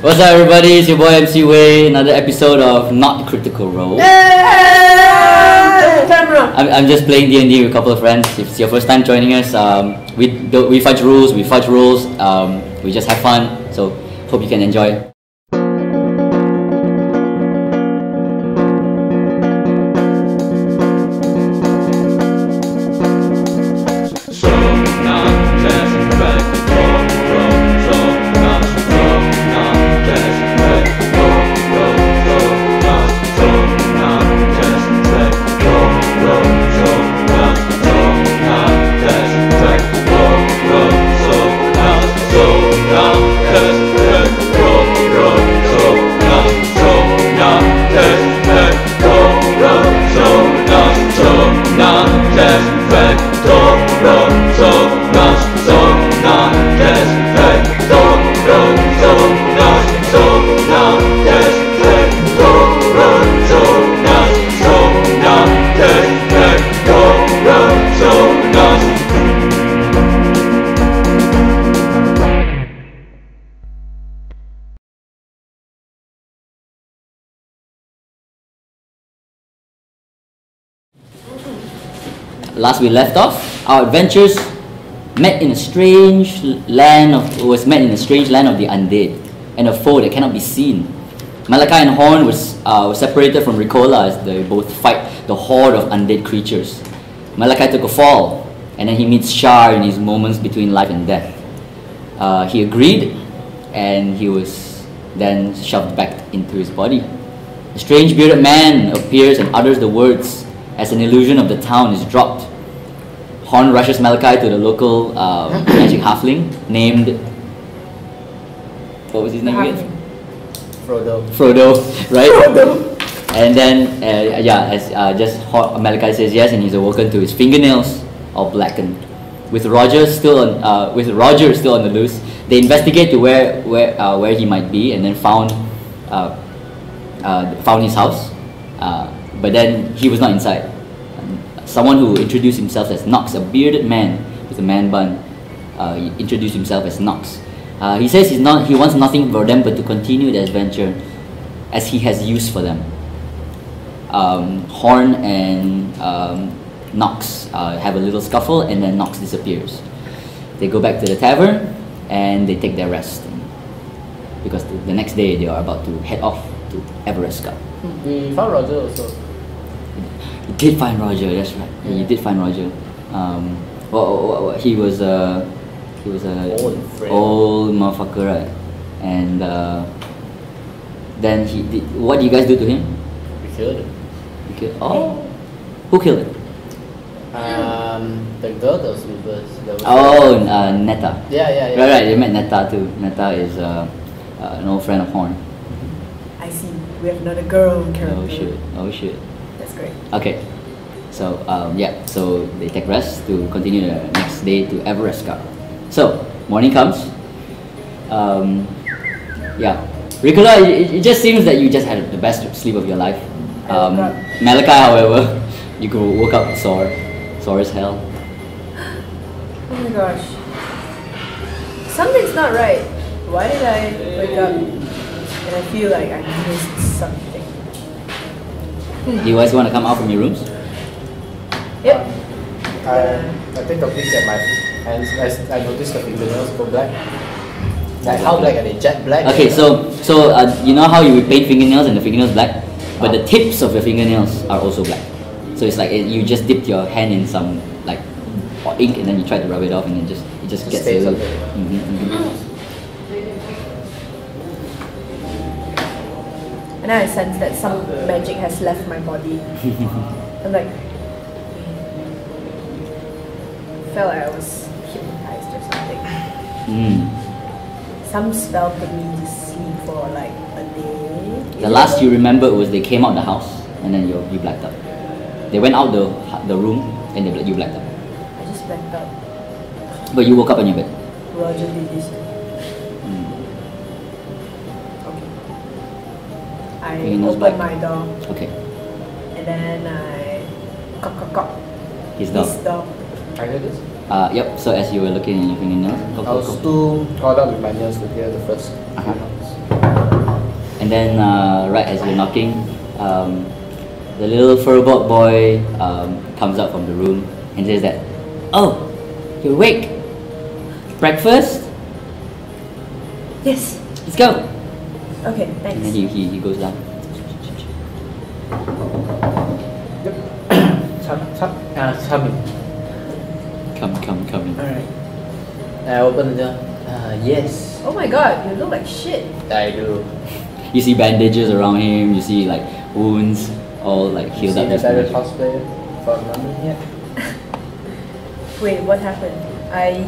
What's up, everybody? It's your boy MC Wei. Another episode of Not Critical Role. I'm just playing D&D with a couple of friends. If it's your first time joining us, we fudge rules. We just have fun. So hope you can enjoy. Last we left off, our adventurers met in a strange land of the undead, and a foe that cannot be seen. Malachai and Horn was separated from Recohla as they both fight the horde of undead creatures. Malachai took a fall, and then he meets Shar in his moments between life and death. He agreed, and he was then shoved back into his body. A strange bearded man appears and utters the words as an illusion of the town is dropped. Horn rushes Malachai to the local magic halfling named... What was his name again? Frodo, right? Frodo. And then, Malachai says yes, and he's awoken to his fingernails all blackened. With Roger still on the loose, they investigate to where he might be, and then found his house. But then he was not inside. Someone who introduced himself as Nox, a bearded man with a man bun, he introduced himself as Nox. He says he wants nothing for them but to continue the adventure as he has use for them. Horn and Nox have a little scuffle, and then Nox disappears. They go back to the tavern and they take their rest, because the next day they are about to head off to Everest. We found Roger also. You did find Roger, that's right. Yeah, you did find Roger. He was a old motherfucker, right? And then what did you guys do to him? We killed him. You killed? Oh, who killed him? The girl that was with us. Netta. Yeah. Right. You met Netta too. Netta is an old friend of Horn. I see. We have another girl character. Oh shit. That's great. Okay, so so they take rest to continue the next day to Everest. So morning comes. Recohla, it just seems that you just had the best sleep of your life. Malachai, however, you woke up sore as hell. Oh my gosh, something's not right. Why did I wake up and I feel like I missed something? Do you guys want to come out from your rooms? Yep. I take a peek at my hands. I noticed the fingernails go black. Like how black are they? Jet black? Okay, so you know how you would paint fingernails and the fingernails black? But the tips of your fingernails are also black. So it's like you just dipped your hand in some like ink and then you try to rub it off and then it just gets stays up. And then I sense that some magic has left my body. I'm like, felt like I was hypnotized or something. Some spell put me to sleep for like a day. The last you remember was they came out the house and then you blacked out. They went out the room and you blacked out. I just blacked out. But you woke up on your bed. Roger did this. I opened my door. Okay. And then I cock. His dog. I heard this? Yep, so as you were looking in your fingernails, I was too caught up with my nails to hear the first. And then right as you're knocking, the little furbolg boy comes out from the room and says that, "Oh, you're awake. Breakfast? Yes. Let's go." Okay, And then thanks. he goes down. Yep. Come in. Come in. Alright. I open the door. Yes. Oh my god, you look like shit. I do. You see bandages around him. You see like wounds all like You healed seen up. the This better much. cosplayer from London yet? Wait, what happened? I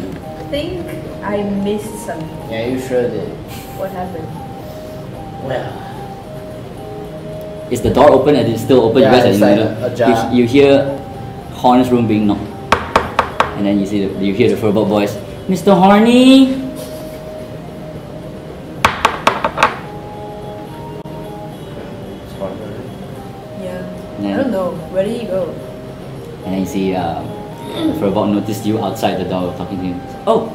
think I missed something. Yeah, you sure did. What happened? Well, Is the door open and it's still open? Yeah, You guys are it's in the like middle. a jar. You hear Horn's room being knocked, and then you hear the furbolg voice, "Mr. Horny." it's horrible. Yeah. Yeah. I don't know. Where did he go? And then you see the furbolg noticed you outside the door talking to him. Oh,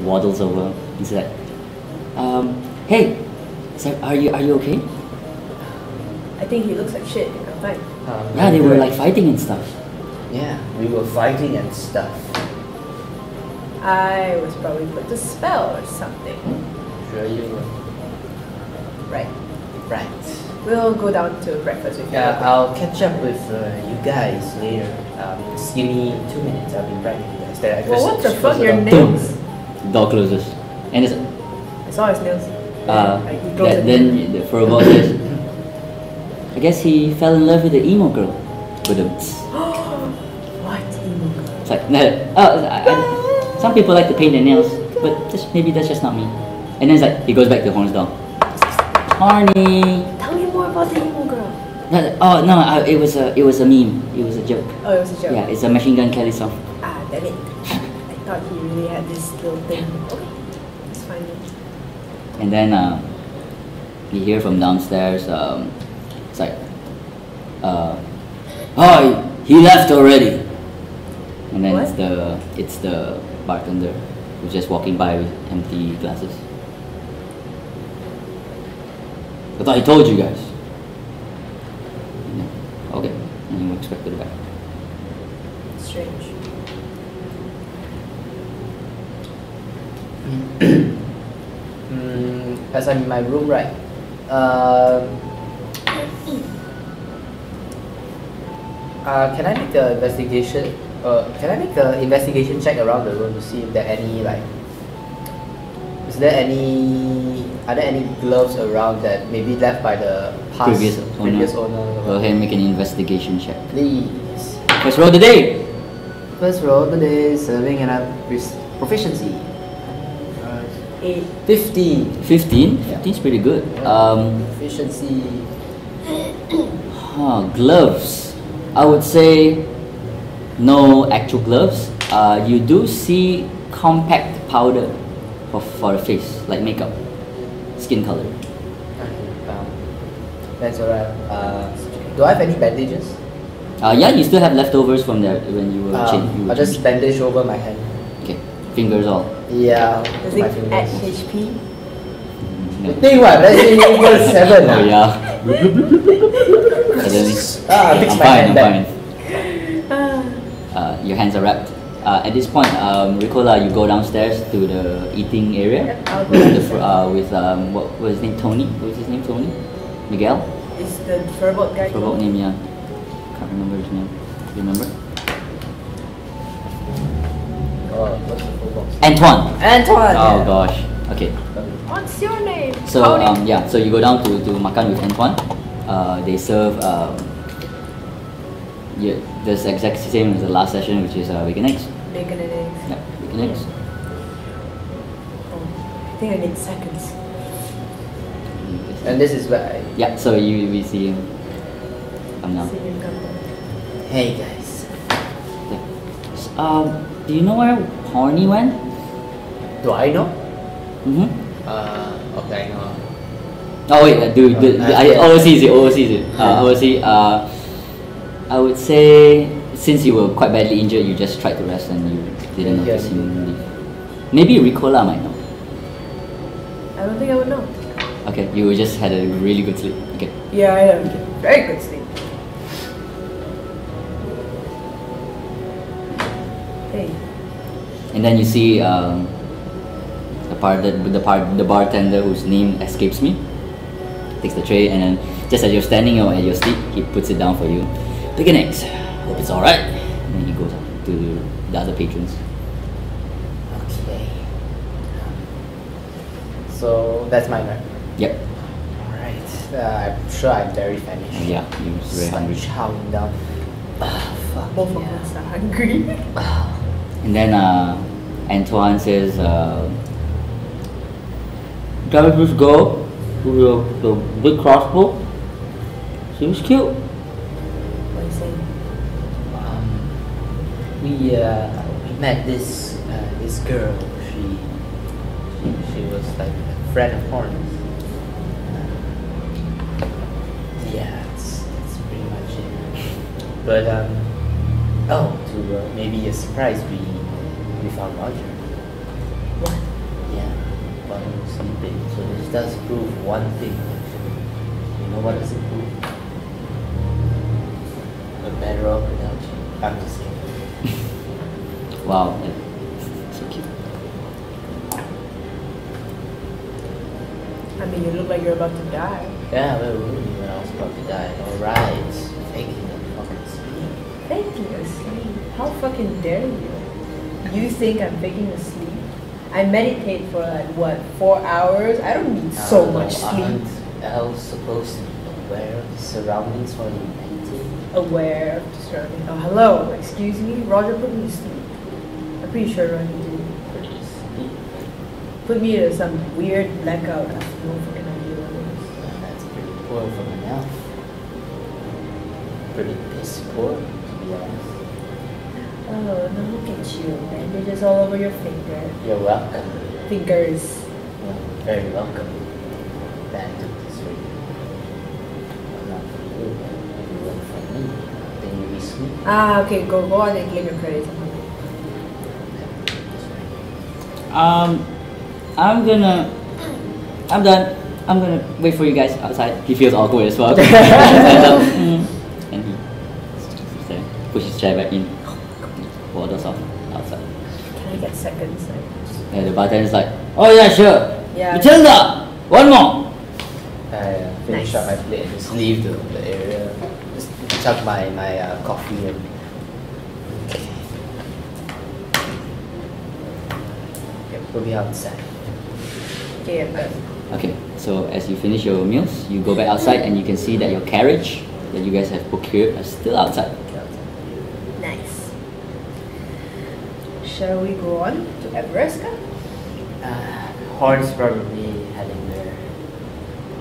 waddles over. He's like, "Hey, are you okay?" I think he looks like shit. I'm fine. Yeah, they were like fighting and stuff. Yeah, we were fighting and stuff. I was probably put to spell or something. Sure you were. Right. Right. We'll go down to breakfast with you. Yeah, I'll catch up with you guys later. Just give me 2 minutes. I'll be right with you guys. There, Well, what the just fuck? close the Your door. nails? The door closes, and it's I saw his nails. Like, he closed it. then the furbolg says, "I guess he fell in love with the emo girl." But What? Emo girl? it's like, no, some people like to paint their nails, but maybe that's just not me. And then it's like he goes back to Horn's door. Horny. Tell me more about the emo girl. Oh no, it was a meme. It was a joke. Oh, it was a joke. Yeah, it's a Machine Gun Kelly song. Ah, damn it. I thought he really had this little thing. Okay, it's fine. And then you hear from downstairs. It's like, "Oh, he left already." And then What? it's the bartender who's just walking by with empty glasses. "I thought he told you guys." No. Okay, and you expected it back. Strange. As I'm in my room, right? Can I make an investigation? Can I make an investigation check around the room to see if there are any like? Are there any gloves around that maybe left by the previous owner? Go ahead and make an investigation check. Please. First roll of the day. First roll of the day, serving and proficiency. 8. 15. 15. Yeah. 15 is pretty good. Proficiency. Gloves. I would say no actual gloves. You do see compact powder for the face, like makeup, skin color. That's alright. Do I have any bandages? Yeah, you still have leftovers from there when you were I'll just bandage over my hand. Okay, fingers all. Yeah. Does my it fingers. add HP? No. Think what? Resident Evil 7. Oh yeah. Suddenly, Fix I'm my fine. hand I'm back. fine. Your hands are wrapped. At this point, Recohla, you go downstairs to the eating area. Yep, I'll go with downstairs. with what was his name? Tony. What was his name? Tony? Miguel? Is the furbolg guy Forgot name, yeah. Can't remember his name. You remember? What's the full box? Antoine. Antoine! Oh gosh. Okay. What's your name? So Tony. yeah. So you go down to makan with Antoine. They serve yeah, this exact same as the last session, which is bacon eggs. Bacon and eggs. Yeah, bacon eggs. Oh, I think I need seconds. And this is where I... Yeah. So we see him come down. See him come down. Hey guys. Yeah. Do you know where Horny went? Do I know? Mm-hmm. Okay, I know. Oh wait, I yeah. oversees it. Oversee. I would say since you were quite badly injured, you just tried to rest and you didn't Yeah. notice him leave. Maybe Recohla might know. I don't think I would know. Okay. Okay, you just had a really good sleep. Okay. Yeah, I have very good sleep. Hey. And then you see the bartender whose name escapes me takes the tray, and then just as you're standing at your seat, he puts it down for you. Pick an eggs. Hope it's alright. And then he goes up to the other patrons. Okay. So that's mine, right? Yep. Alright. I'm sure I'm very famished. Yeah, you're very hungry. Chowing down. Fuck. Both of us are hungry. And then Antoine says, "Can we just go to the big crossbow? Seems cute." What are you saying? We met this girl. She was like a friend of Horn's. Yeah, that's pretty much it. But to maybe a surprise, we found Roger. What? Yeah, while he was sleeping. So this does prove one thing. Actually, you know what does it prove? We're better off without you. I'm just kidding. Wow, so cute. I mean, you look like you're about to die. Yeah, well, really, when I was about to die. Alright, faking a fucking sleep. Faking asleep? How fucking dare you? You think I'm faking asleep? I meditate for like what, 4 hours? I don't need so much sleep. Aren't elves supposed to be aware of the surroundings while you meditate? Aware of the surroundings. Oh, hello. Excuse me. Roger put me to sleep. I'm pretty sure Roger did. Pretty sleep. Put me to some weird blackout. I have no fucking idea what it is. That's pretty poor from an elf. Pretty piss poor, to be honest. Oh, now look at you. Bandages all over your finger. You're welcome. Fingers. Well, very welcome. That took this for you. Well, not for you, but if you went for me, then you'd be sweet. Ah, okay. Go on and claim your credits. I'm done. I'm gonna wait for you guys outside. He feels awkward as well. And he pushes his chair back in. Wanders off outside. Can I get seconds? And the bartender's like, "Oh yeah, sure. Yeah. Matilda, one more." I finish Nice. up my plate and just leave the area. Just chug my coffee and. Yeah, we'll be outside. Okay, I'm good. Okay, so as you finish your meals, you go back outside and you can see that your carriage that you guys have procured are still outside. Nice. Shall we go on to Everest? Horn's probably heading there.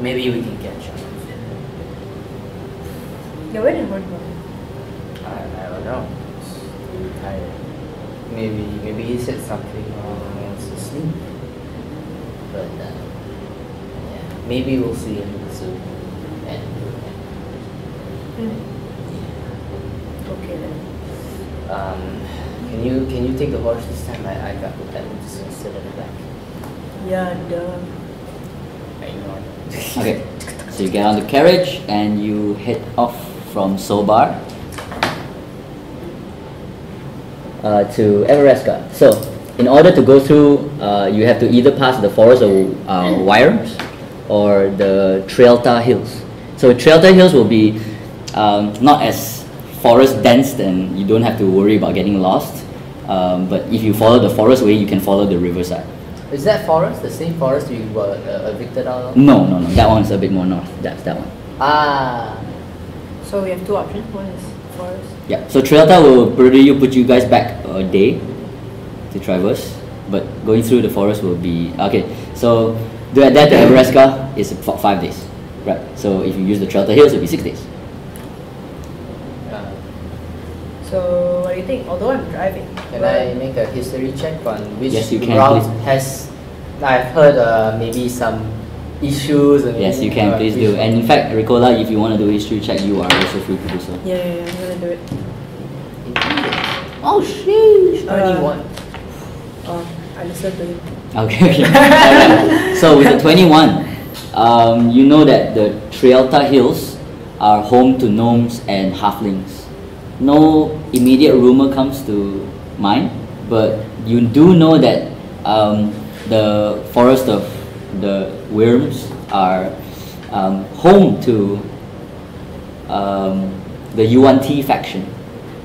Maybe we can catch up with him. Yeah, where did Horn go? I don't know. He's really tired. Maybe he said something while he wants to sleep. But yeah, maybe we'll see him soon. And Okay then. can you take the horse this time? I got the pen. Just gonna sit in the back. Yeah, duh. I know. Okay, so you get on the carriage and you head off from Sobar to Everesca. So, in order to go through, you have to either pass the forest of Wyrms or the Trailta Hills. So Trailta Hills will be not as forest dense, and you don't have to worry about getting lost. But if you follow the forest way, you can follow the riverside. Is that forest the same forest you were evicted out of? No, that one is a bit more north. That's that one. Ah. So we have two options. One is forest. Yeah. So Trailta will probably put you guys back a day to traverse, but going through the forest will be okay. So that to Everesca is 5 days, right? So if you use the Trailta Hills, it'll be 6 days. So what do you think? Although I'm driving. Can I make a history check on which Yes, you can, route please. has? I've heard maybe some issues. And Yes, you can. Please do. And in fact, Recohla, if you want to do a history check, you are also free to do so. Yeah, I'm gonna do it. Oh sheesh! 21. I listened to him. Okay. Alright. So with the 21, you know that the Trealta Hills are home to gnomes and halflings. No immediate rumor comes to mind, but you do know that the forest of the worms are home to the Yuan-Ti faction,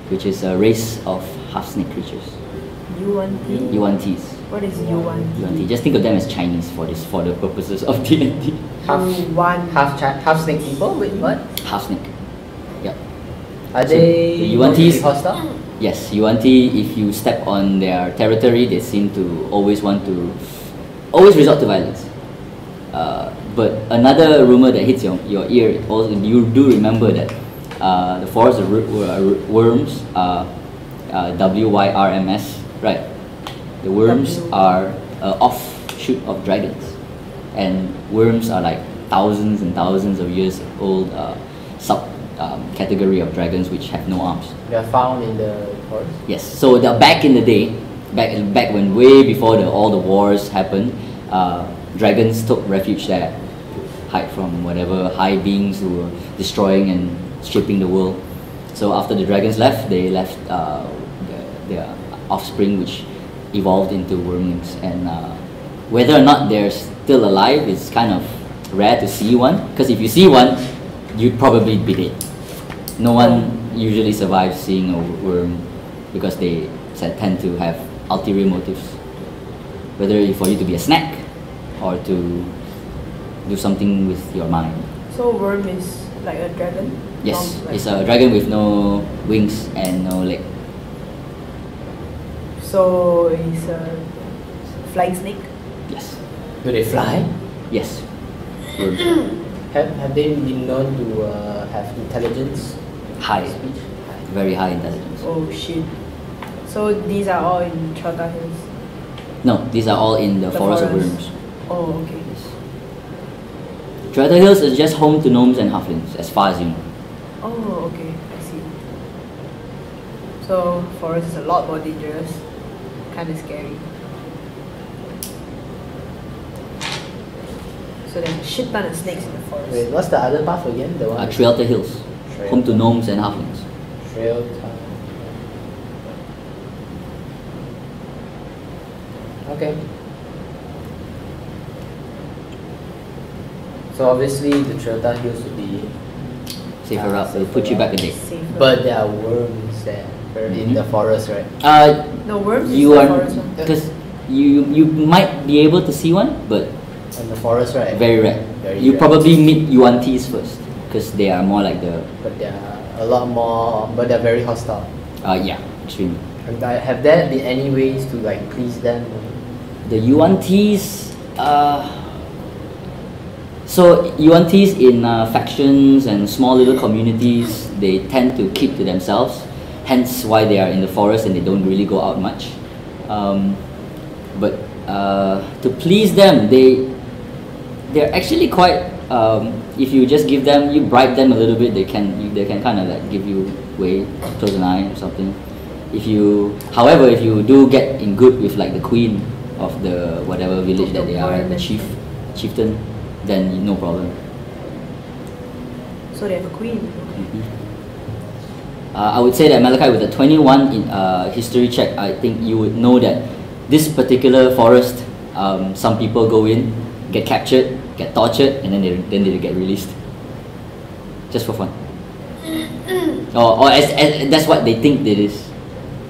which is a race of half-snake creatures. Yuan-Ti? Yuan-Tis. What is Yuan-Ti? Yuan-Ti. Just think of them as Chinese for the purposes of D&D. Half snake people? Wait, what? Half-snake. Yep. Are So they the Yuan-Tis? hostile? Yes, Yuan-Ti, if you step on their territory, they seem to always resort to violence. But another rumor that hits your ear, also, you do remember that the forest of worms are WYRMS, right? The worms are an offshoot of dragons, and worms are like thousands and thousands of years old category of dragons which have no arms. They are found in the forest? Yes. So back in the day, back when way before all the wars happened, dragons took refuge there to hide from whatever high beings who were destroying and stripping the world. So after the dragons left, they left their offspring, which evolved into wormlings. And whether or not they're still alive is kind of rare to see one, because if you see one, you'd probably be dead. No one usually survives seeing a worm because they tend to have ulterior motives, whether for you to be a snack or to do something with your mind. So worm is like a dragon? Yes, Like it's a dragon with no wings and no leg. So it's a flying snake? Yes. Do they fly? Yes. Worms. Have they been known to have intelligence? High. Speech? Very high intelligence. Oh shit. So these are all in Trealta Hills? No, these are all in the forest of worms. Oh, okay. Yes. Trealta Hills is just home to gnomes and halflings, as far as you know. Oh, okay. I see. So forest is a lot more dangerous. Kind of scary. So there's a shit ton of snakes in the forest. Wait, what's the other path again? The one? Trealta Hills, home to gnomes and halflings. Trealta. Okay. So obviously the Trealta Hills would be Safer route, they'll put you back a day. Safer. but there are worms there in the forest, right? No, worms You is are the forest one. because you might be able to see one, but In the forest, right? very rare. Very You rare. probably meet Yuan-Tis first, because they are more like the But there are a lot more, but they're very hostile. yeah, extremely. Have there been any ways to like please them? The Yuan-Tis, so Yuan-Tis in factions and small little communities, they tend to keep to themselves, hence why they are in the forest and they don't really go out much. But to please them, they're actually quite, if you just give them, you bribe them a little bit, they can kind of like give you way, close an eye or something. However, if you do get in good with like the queen of the whatever village that they are, the chieftain, then no problem. So they have a queen. I would say that Malachai, with a 21 in history check, I think you would know that this particular forest, some people go in, get captured, get tortured, and then they get released, just for fun. or that's what they think it is,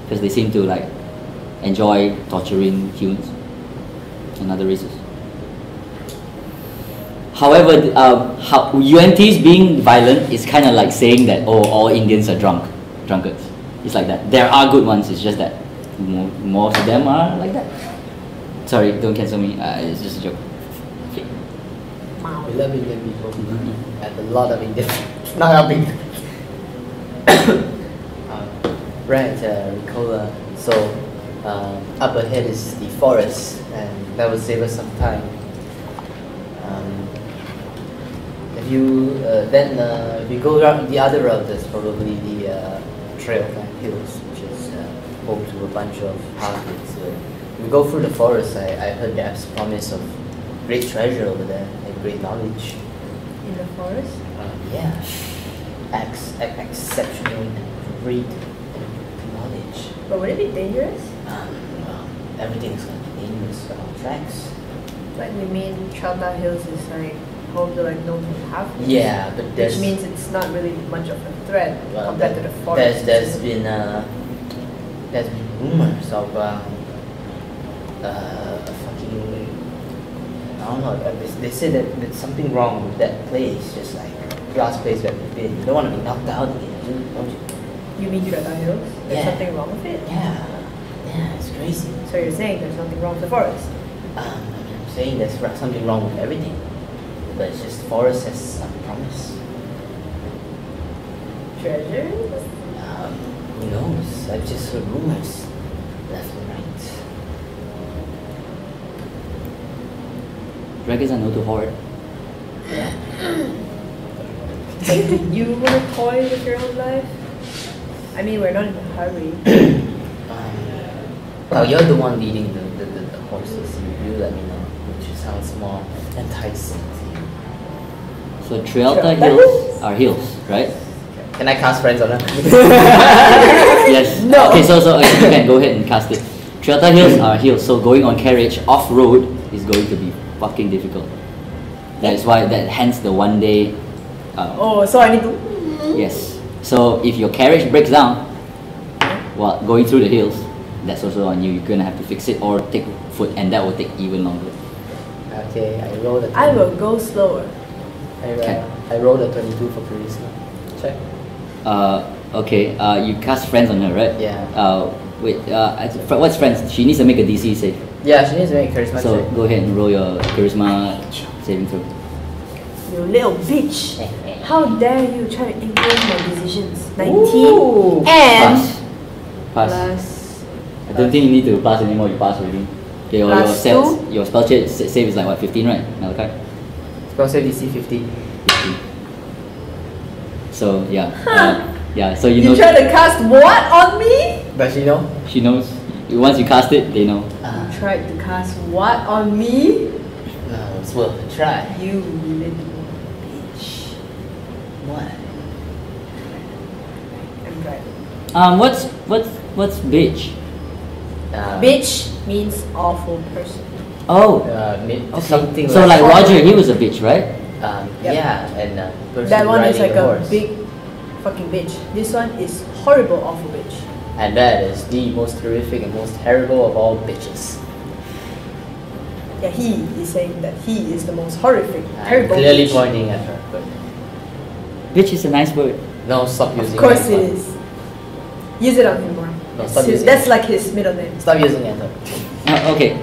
because they seem to like enjoy torturing humans and other races. However, UNTs being violent is kind of like saying that all Indians are drunkards. It's like that. There are good ones. It's just that most of them are like that. Sorry, don't cancel me. It's just a joke. Okay. We love Indian people. And a lot of Indian. Not helping. Right, Recohla. So up ahead is the forest, and that will save us some time. If you go around the other route, there's probably the Trealta Hills, which is home to a bunch of halflings. So if we go through the forest, I heard there's promise of great treasure over there, like great knowledge. In the forest? Yeah. Exceptional and great knowledge. But would it be dangerous? Well, everything is going to be dangerous on tracks. Like we mean Chalta Hills is like home to like no half. Yeah, but which means it's not really much of a threat compared to the forest. There's been rumors of fucking, I don't know. They say that there's something wrong with that place, just like last place that we've been. You don't want to be knocked out again, don't you? You mean Chalta Hills? There's something wrong with it? Yeah, it's crazy. So you're saying there's something wrong with the forest? I'm saying there's something wrong with everything, but it's just forest has some promise. Treasures? Who knows? I've just heard rumors left and right. Dragons are no to hoard. Do you want to toy with your own life? I mean, we're not in a hurry. Well, you're the one leading the horses. You let me know, which sounds more enticing to you. So Trialta Hills are hills, right? Can I cast friends on her? Yes. No. Okay, so okay, you can go ahead and cast it. Trialta Hills are hills, so going on carriage off-road is going to be fucking difficult. That's why, hence the 1 day. So I need to... Yes. So if your carriage breaks down while going through the hills, that's also on you. You're gonna have to fix it or take foot, and that will take even longer. Okay, I rolled a 20. I will go slower. I rolled a 22 for charisma. Check. Okay. You cast friends on her, right? Yeah. Wait. What's friends? She needs to make a DC save. Yeah, she needs to make a charisma So check. go ahead and roll your charisma saving throw. You little bitch! How dare you try to influence my decisions? 19 Ooh. and Pass. plus I don't think you need to pass anymore. You pass already. Okay, Plus your spell check save is like what, 15, right, Malachai? Spell save DC 50. 15. So yeah, yeah. So you you know try to cast what on me? Does she know? she knows. Once you cast it, they know. You tried to cast what on me? No, it's worth a try. You little bitch. What? I'm driving. What's bitch? Bitch means awful person. Oh, Okay. okay. Something So like like- Roger, he was a bitch, right? Yep. Yeah, and person That one is riding like the a horse. big fucking bitch. This one is horrible awful bitch. And that is the most horrific and most terrible of all bitches. Yeah, he is saying that he is the most horrific, I'm terrible clearly bitch. pointing at her, but Bitch is a nice word. no, stop using Of course that it one. is. Use it on him more. No, It's stop his- using that's it. like his middle name. Stop using it. Okay,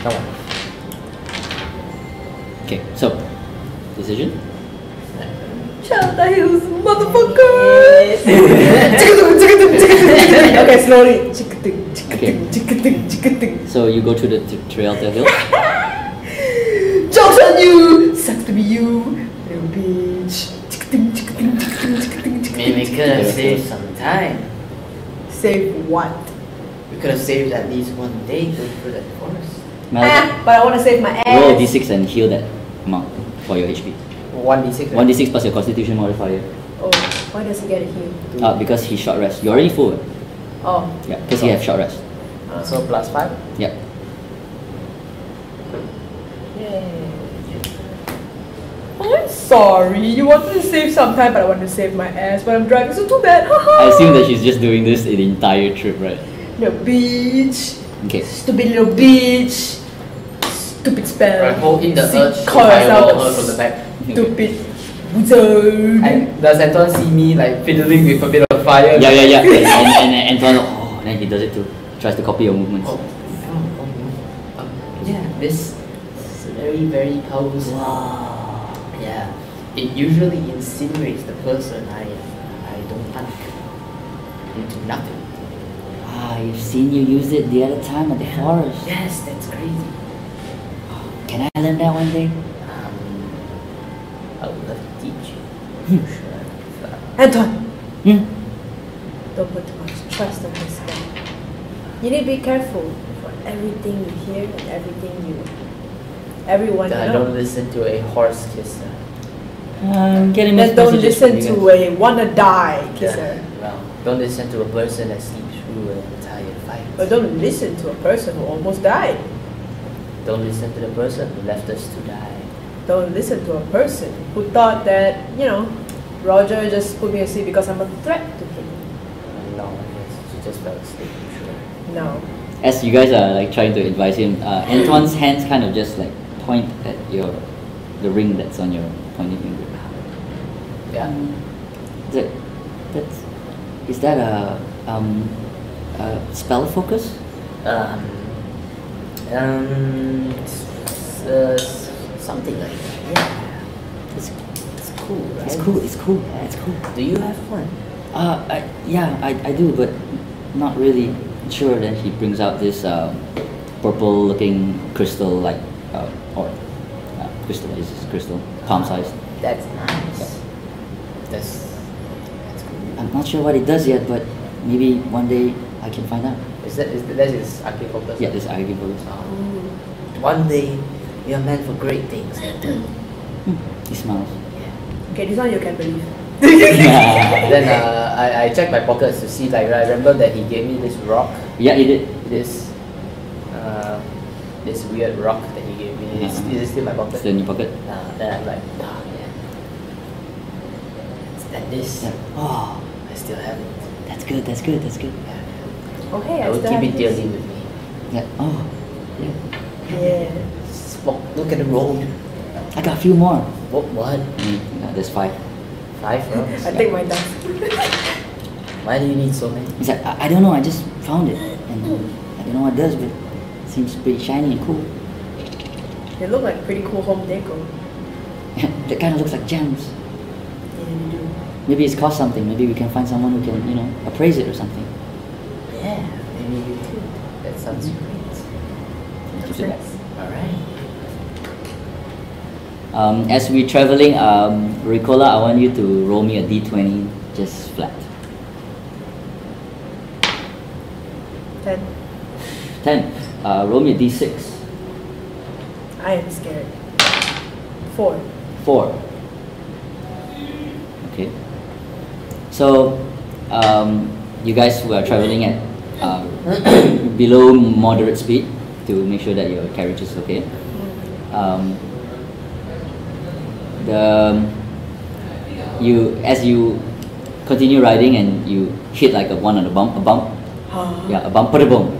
Come on. okay. So decision. Shout out Hills, motherfuckers! Okay, slowly. So you go to the trail to hill. Jokes on you! Sucks to be you, little bitch. Maybe we could have saved some time. Save what? We could have saved at least 1 day going through that forest. Malachai, But I want to save my ass. roll a d6 and heal that amount for your HP. 1d6. 1d6 plus your Constitution modifier. Oh, why does he get a heal? Because he short rest. You're already full. Oh. Yeah, because you have short rest. So plus 5. Yep. Yay. I'm sorry. You wanted to save some time, but I wanted to save my ass. But I'm driving, so too bad. I assume that she's just doing this the entire trip, right? Little bitch. Okay. Stupid little bitch. Stupid spell. I hold in the Sit- urge to call firewall yourself her from the back. Stupid wizard. And does Anton see me like fiddling with a bit of fire? Yeah. And Antoine, oh, then he does it too. Tries to copy your movements. Yeah, this is very, very powerful smell. Yeah, it usually incinerates the person I don't like into nothing. I've seen you use it the other time at the forest. Yes, that's crazy. Can I learn that one day? I would love to teach you. Sure. Anton, Hmm? don't put too much trust on this guy. You need to be careful for everything you hear and everything you everyone Then I you don't know. listen to a horse kisser. Getting Then mixed don't messages from listen you to guys. a wanna die kisser. Well, don't listen to a person that sleeps through an entire fight. But don't listen to a person who almost died. Don't listen to the person who left us to die. Don't listen to a person who thought that, you know, Roger just put me asleep because I'm a threat to him. No, I guess she just fell asleep, I'm sure. No. As you guys are like trying to advise him, Antoine's hands kind of just like point at the ring that's on your pointing finger. Yeah. Is that a spell focus? Something like that. Yeah. It's cool, right? It's cool. It's cool. It's cool. Do you have one? Yeah, I do, but not really sure. Then he brings out this purple-looking crystal, like crystal. Is this crystal? Palm-sized. That's nice. That's cool. I'm not sure what it does yet, but maybe one day I can find out. That is arcade focus? Yeah, this argument focus. One day, you're meant for great things. He smiles. Okay, this one you can believe. Then I checked my pockets to see, like, I remember that he gave me this rock. Yeah, he did. This weird rock that he gave me. Is it still in my pocket? Still in your pocket. Then I'm like, yeah. And this, Yeah. Oh, I still have it. that's good. That's good. That's good. Yeah. Okay, I will still keep have it this. dearly with me. Yeah. Oh, yeah. Yeah. Look at the road. I got a few more. What? There's 5. 5 rocks? I take my dust. Why do you need so many? It's like, I don't know. I just found it, and I don't know what it does, but it seems pretty shiny and cool. They look like pretty cool home deco. That kind of looks like gems. Yeah, they do. Maybe it's cost something. Maybe we can find someone who can, appraise it or something. Yeah, maybe you too. That sounds great. That's Keep it nice. Alright. As we're traveling, Recohla, I want you to roll me a d20 just flat. 10. 10. Roll me a d6. I am scared. 4. 4. Okay. So, you guys who are traveling at below moderate speed to make sure that your carriage is okay. As you continue riding and you hit like a bump. Yeah, a bump, put a bump.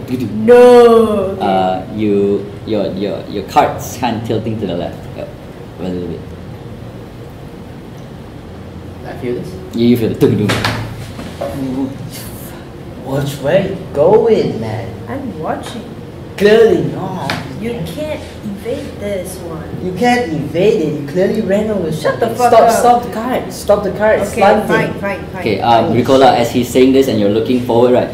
No. Okay. Your cart's kind of tilting to the left. Yep, a little bit. I feel this. You feel the tung. Which way you going, man? I'm watching. Clearly not. You can't evade this one. You can't evade it. You clearly ran over Shut the something. fuck up. Stop the car. Stop the car. It's Okay, slanting. fine. Okay, Recohla, as he's saying this and you're looking forward, right?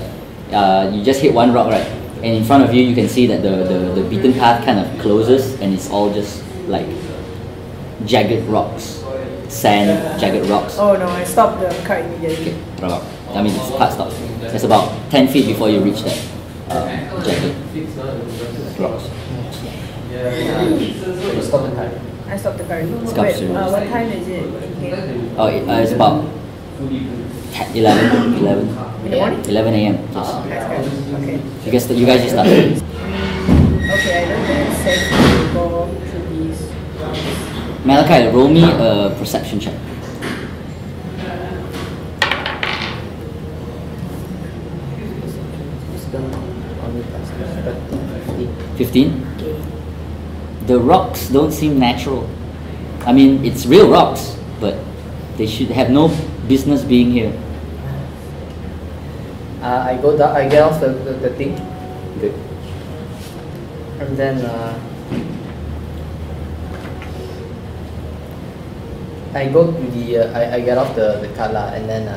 You just hit one rock, right? And in front of you, you can see that the beaten path kind of closes and it's all just like jagged rocks, sand, jagged rocks. Oh no, I stopped the car immediately. I mean, it's cut stops. It's about 10 feet before you reach that jagged rocks. You stop the car. I stopped the car. Stop Wait, soon. what time is it? Okay. Oh, it's about 11 In the morning? 11 a.m. Yes. Okay. You guys just started. Okay, I don't think it's safe to go through these routes. Malachai, roll me a perception check. Only plus 15? The rocks don't seem natural. I mean, it's real rocks, but they should have no business being here. I go down. I get off the thing. Good. And then I go to the I get off the car lah, and then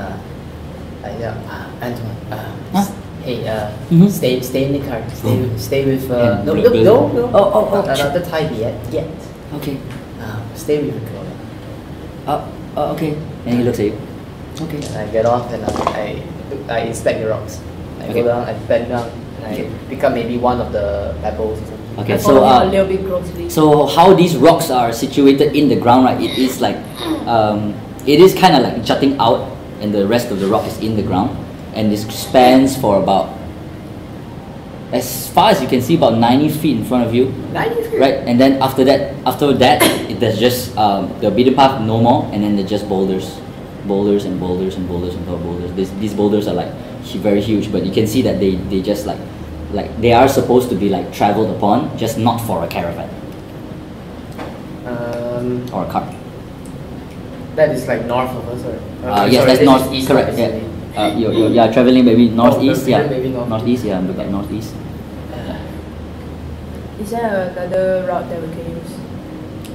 Antoine, Huh? hey, Mhm. stay in the car. Stay with Yeah, no. Oh. Not the type yet. Okay. Stay with Recohla. Okay. And he looks at you. Okay. And I get off and I inspect the rocks. I Okay. go down, I bend down, and I Okay. pick up maybe one of the pebbles or something. Okay, I so follow him a little bit closely. so how these rocks are situated in the ground, right? It is like it is kind of like jutting out, and the rest of the rock is in the ground, and this spans for about, as far as you can see, about 90 feet in front of you. 90 feet. Right, and then after that, there's just the beaten path, no more, and then there's just boulders and boulders and boulders and top boulders. These boulders are like very huge, but you can see that they just like they are supposed to be like traveled upon, just not for a caravan or a cart. That is like north of us, or? Yes, sorry, that's this north. is east, Correct. right? Yeah. You're traveling maybe northeast. Yeah, maybe northeast. Yeah, look at northeast. Is there another route that we can use?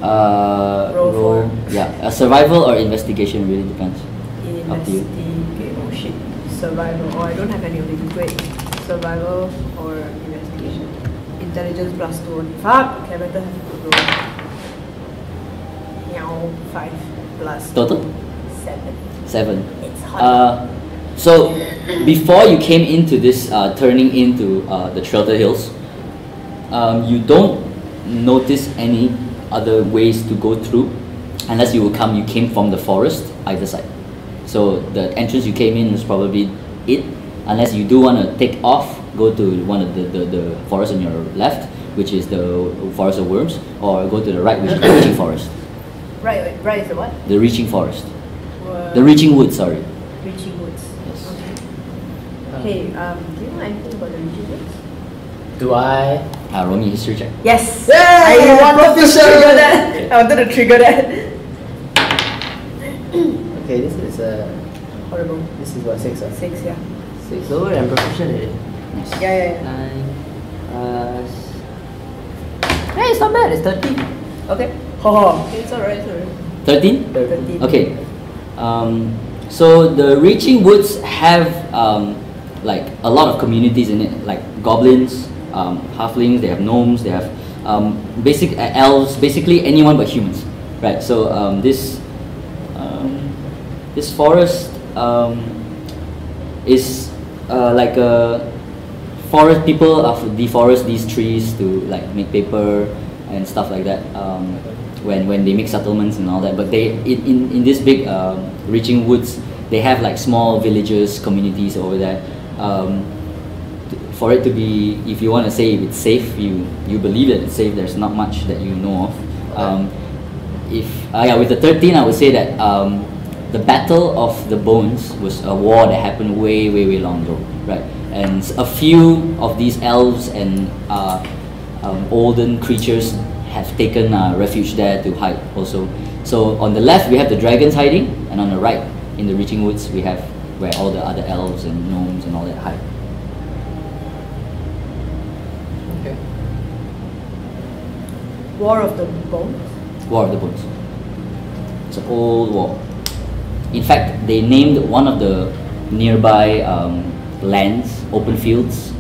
Roll. for- Yeah, survival or investigation really depends. Up to you. Investigate. Oh shit. Survival. Oh, I don't have any of these. Wait. Survival or investigation. Intelligence plus 2 only. Fuck. Okay, better have to roll. Meow. 5 plus Total 7. 7. It's hot. So before you came into this turning into the Shelter Hills, you don't notice any other ways to go through, unless you came from the forest either side. So the entrance you came in was probably it, unless you do want to take off, go to one of the forest on your left, which is the Forest of Worms, or go to the right, which is the Reaching Forest. Right is the what? The Reaching Forest. The Reaching Woods, sorry. Reaching Woods. Yes. Okay. Hey, do you know anything about the Reaching Woods? Do I? Roll me a history check. Yes! Yay! I wanted to Proficient! trigger that! I wanted to trigger that! Okay, this is Horrible. this is what 6, 6, yeah. 6 lower and proficient in it. Nice. Yeah. 9 plus. Hey, it's not bad. It's 13. Okay. Oh, it's alright, 13? 13. Okay. So the Reaching Woods have like a lot of communities in it, like goblins, halflings, they have gnomes, they have basic elves, basically anyone but humans, right? So this forest is like a forest. People deforest these trees to like make paper and stuff like that. When they make settlements and all that, but they in this big Reaching Woods, they have like small villages, communities over there. For it to be, if you want to say it's safe, you believe that it's safe. There's not much that you know of. With the 13, I would say that the Battle of the Bones was a war that happened way long ago, right? And a few of these elves and olden creatures have taken refuge there to hide also. So on the left we have the dragons hiding, and on the right in the Reaching Woods we have where all the other elves and gnomes and all that hide. Okay. War of the Bones? War of the Bones. It's an old war. In fact, they named one of the nearby lands, open fields,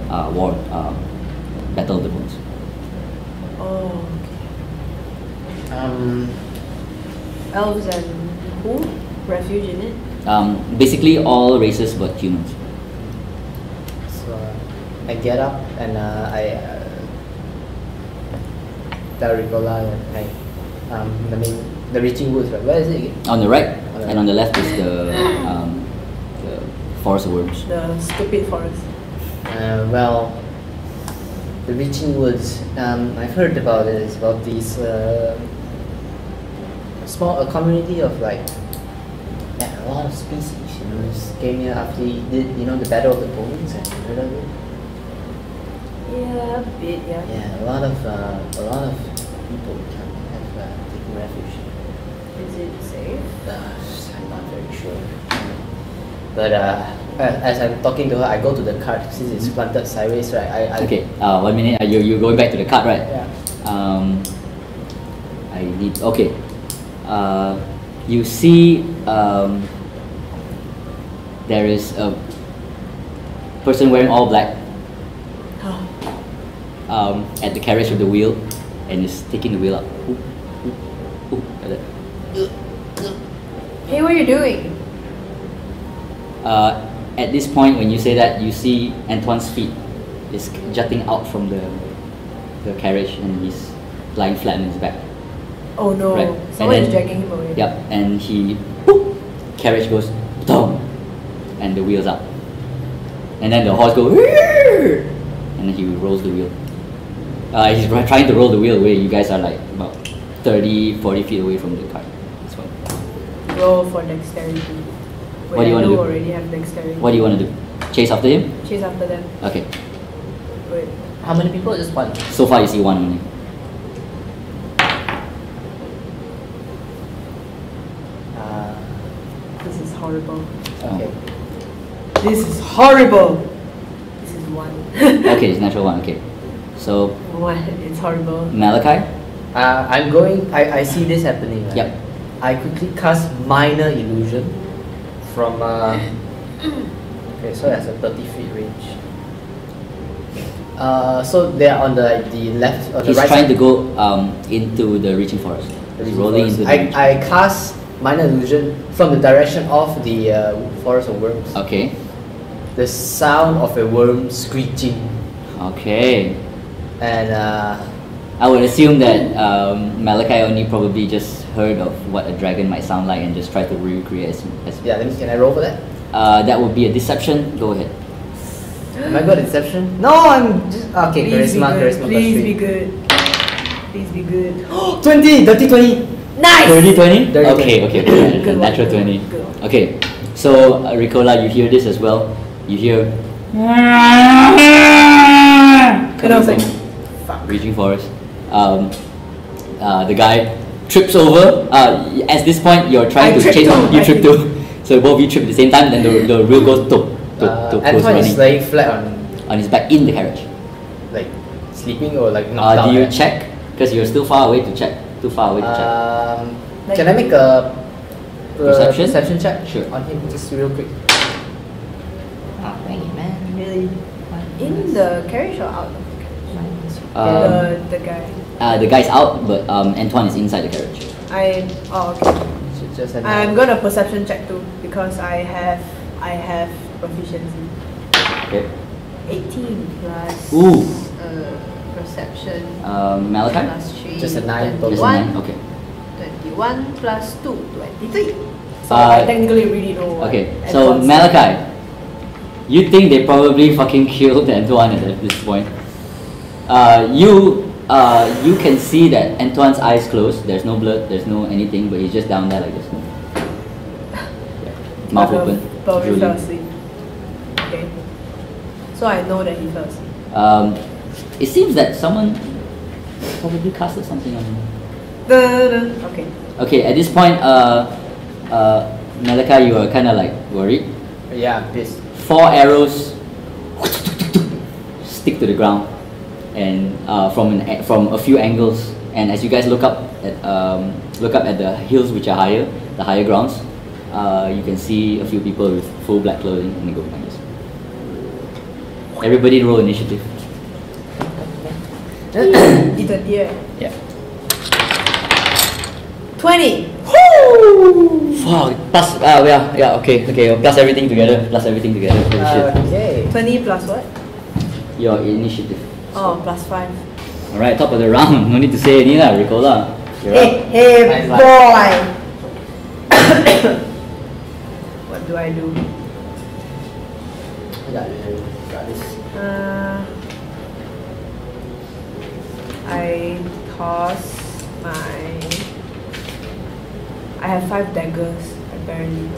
Battle of the Bones. Oh, Um. elves and who? Refuge in it? Basically all races but humans. So I get up and I tell Recohla that the Reaching Woods, right? Where is it again? On the right, On the and on the left is the Forest of Worms. The stupid forest. Well, the Reaching Woods. I've heard about it. It's about these a community of like a lot of species. You know, just came here after he did the Battle of the Bones. Have you heard of it? Yeah, a bit, yeah. Yeah, a lot of people have taken refuge. Is it safe? I'm not very sure. But as I'm talking to her, I go to the cart since it's planted sideways, right? Okay, 1 minute. You're going back to the cart, right? Yeah. I need. Okay. You see, there is a person wearing all black at the carriage with the wheel, and is taking the wheel up. Like that. Hey, what are you doing? At this point, when you say that, you see Antoine's feet is jutting out from the the carriage and he's lying flat on his back. Oh no, Right. someone And is then- dragging him away. Yep, and he, boop, carriage goes, dong, and the wheels up. And then the horse goes, and then he rolls the wheel. He's trying to roll the wheel away. You guys are like about 30, 40 feet away from the cart. That's one. Roll for dexterity. What do you wanna do? already have dexterity. What do you want to do? Chase after him? Chase after them. Okay. Wait. How many people? Just one. So far you see one only. This is horrible. Okay. This is horrible. This is one. Okay, it's natural one. Okay. So What? It's horrible. Malachai. I'm going. I see this happening. Right? Yep. I quickly cast minor illusion from. Okay, so that's a 30 feet range. So they're on the left or the He's right trying side. to go into the reaching forest. He's rolling into the reaching. I cast minor illusion from the direction of the forest of worms. Okay. The sound of a worm screeching, Okay. and I would assume that Malachai only probably just heard of what a dragon might sound like and just tried to recreate as yeah. Let me. Can I roll for that? that would be a deception. Go ahead. Am I good at deception? No, I'm just okay. Please be Charisma, good. charisma Please plus be 3. good. Please be good. 20, dirty 20. Nice. 20? Dirty Okay, 20. okay. Good one, Natural good 20. one, good one. Okay. So Recohla, you hear this as well. You hear And I was like, fuck. reaching forest. The guy trips over. At this point, you're trying I to tripped chase. too, You I trip think. too. So both of you trip at the same time. Then the wheel goes to close Antoine is running laying flat on his back in the carriage. like sleeping or like knocked out. Do you right? check? Because you're still far away to check. Too far away to check. Can I make a Perception? check Sure. on him just real quick? Oh, dang it, man. Really? In the carriage or out of the carriage? The guy. The guy's out, but Antoine is inside the carriage. Okay. Should just have I'm gonna perception check too because I have proficiency. Okay. 18 plus Ooh. perception Malachai? plus 3. Just a 9 total. Just a 9? Okay. 21 plus 2, 23. So Uh, I technically really know what Okay, so Antoine's- Malachai, you think they probably fucking killed Antoine at this point. You can see that Antoine's eyes closed. There's no blood, there's no anything, but he's just down there like this. Yeah. Mouth open. Probably drooling. fell asleep. Okay. So I know that he fell asleep. It seems that someone probably casted something on him. Okay. Okay, at this point, Malachai, you are kind of like worried. Yeah, pissed. 4 arrows stick to the ground, and from a few angles. And as you guys look up at the hills which are higher, the higher grounds, you can see a few people with full black clothing and they go like this. Everybody roll initiative. It's a deer. Yeah. 20. Fuck. Plus, okay. Plus everything together. Holy shit. Okay. 20 plus what? Your initiative. Oh, plus 5. Alright, top of the round. No need to say any lah, Recohla. You're up. Hey, Nice boy! What do I do? Got this. I toss my... I have 5 daggers, apparently.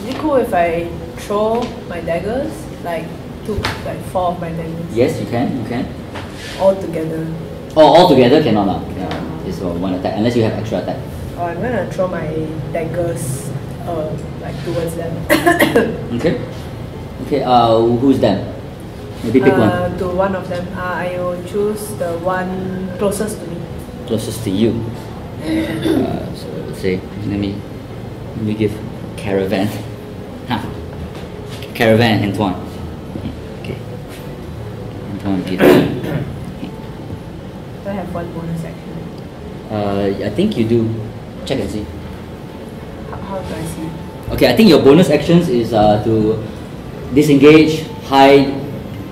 Is it cool if I throw my daggers? Like 4 of my daggers? Yes, you can. All together. Oh, all together cannot lah. Yeah, it's one attack unless you have extra attack. Oh, I'm gonna throw my daggers like towards them. Okay. Who's them? Maybe pick one. To one of them. I will choose the one closest to me. Closest to you. So let's say, let me give Caravan. Caravan, Antoine. Okay. Antoine, Do I have one bonus action? I think you do. Check and see. How do I see? Okay, I think your bonus actions is to disengage, hide,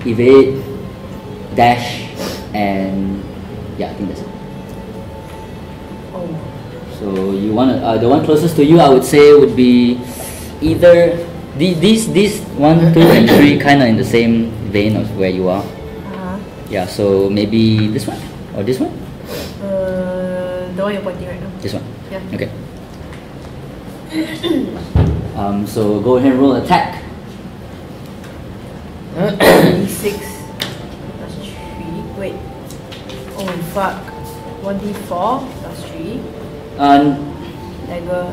evade, dash, and yeah, I think that's it. Oh. So you want to, the one closest to you, I would say, would be either these 1, 2, and 3, kind of in the same vein of where you are. Yeah, so maybe this one or this one. The one you're pointing right now. This one. Yeah. Okay. So go ahead and roll attack. 6 plus 3. Wait. Oh fuck. 1d4 plus 3. Dagger.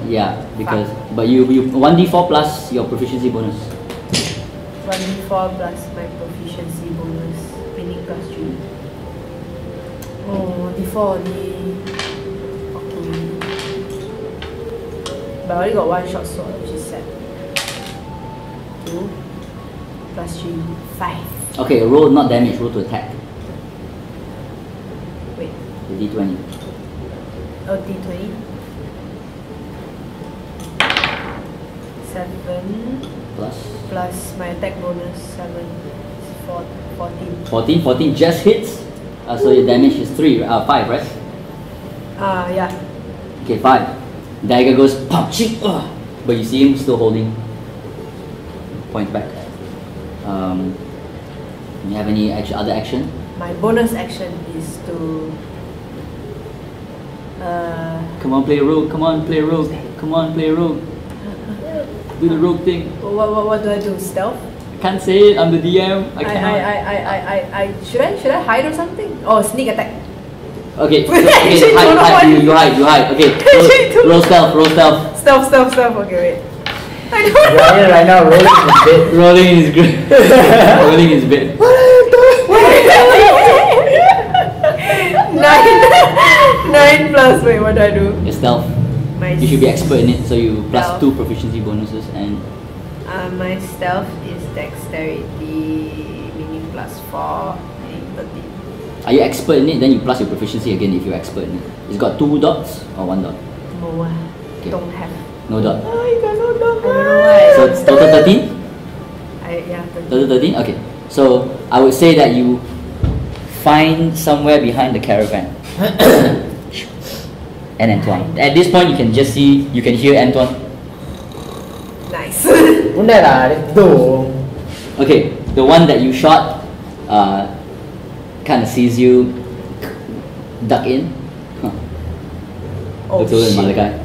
Yeah, because but you 1d4 plus your proficiency bonus. 1d4 plus my proficiency bonus. Meaning plus 3. Oh, d4 only. Okay. But I only got one short sword, which is sad. 2 plus 3, 5. Okay, roll not damage, roll to attack. Wait. The d20. Oh, d20. 7 plus my attack bonus 7 is 14. 14 just hits. So your damage is 5, right? Yeah. Okay, 5. Dagger goes punching, but you see him still holding. Point back. You have any other action? My bonus action is to Come on, play a rogue. Come on, play a rogue. Come on, play a rogue. Do the rogue thing. what do I do? Stealth? Can't say it. I'm the DM. I cannot. I should I hide or something? Oh, sneak attack. Okay, so, okay, hide. You hide. Okay, roll stealth. Stealth. Okay, wait. I don't know. Ryan right now rolling in his bed. Rolling his bed. What Nine plus. Wait, what do I do? Your stealth. You should be expert in it, so you plus stealth. 2 proficiency bonuses and. My stealth is dexterity, meaning plus 4, meaning 13. Are you expert in it? Then you plus your proficiency again if you're expert in it. It's got 2 dots or 1 dot. No, Okay. don't have. No dot. Oh, I got no dot. I don't know why. So it's total 13? Yeah, 13. Total 13? Okay. So I would say that you find somewhere behind the caravan. And Antoine. At this point, you can just see, you can hear Antoine. Nice. Okay, the one that you shot kind of sees you duck in. Oh, Looks over at shit. Malachai.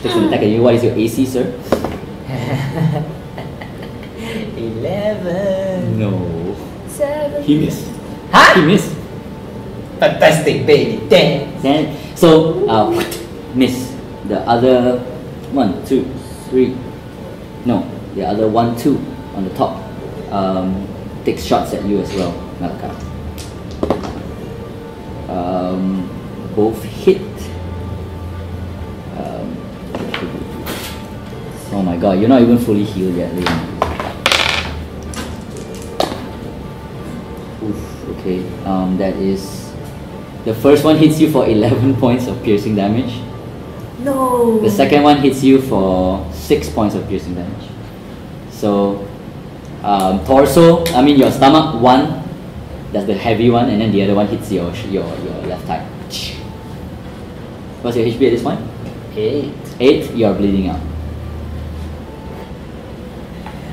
Takes an attack at you. What is your AC, sir? 11. No. 7. He missed. Huh? He missed. Fantastic, baby. Damn. Then, so, miss. The other 1, 2, 3. No, the other 1, 2 on the top takes shots at you as well, Malachai. Both hit. Oh my god, you're not even fully healed yet, Leon. Oof, okay. That is. The first one hits you for 11 points of piercing damage. No. The second one hits you for 6 points of piercing damage. So, torso, your stomach, 1. That's the heavy one, and then the other one hits your left thigh. What's your HP at this point? 8. 8, you are bleeding out.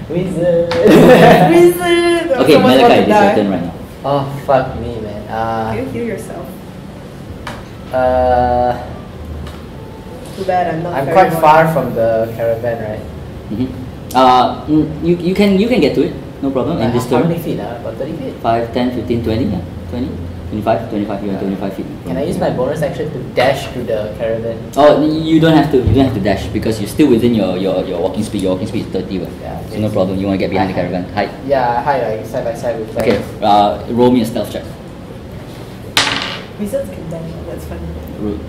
Wizard. Wizard. Okay, Someone's about Malachai, to it's your die. turn right now. Oh, fuck me, man. Can you heal yourself? Too bad I'm not. I'm very quite well. far from the caravan, right? You can get to it, no problem. In this How turn, many feet? About 30 feet. 5, 10, 15, 20, yeah, 20, 25, you are 25 feet. Can I use my bonus action to dash to the caravan? Oh, you don't have to. You don't have to dash because you're still within your walking speed. Your walking speed is 30, right? Yeah, So no problem. You want to get behind the caravan. Hide. Yeah, hi, like side by side with Okay. Roll me a stealth check. Wizards can dash. That's funny. Roll.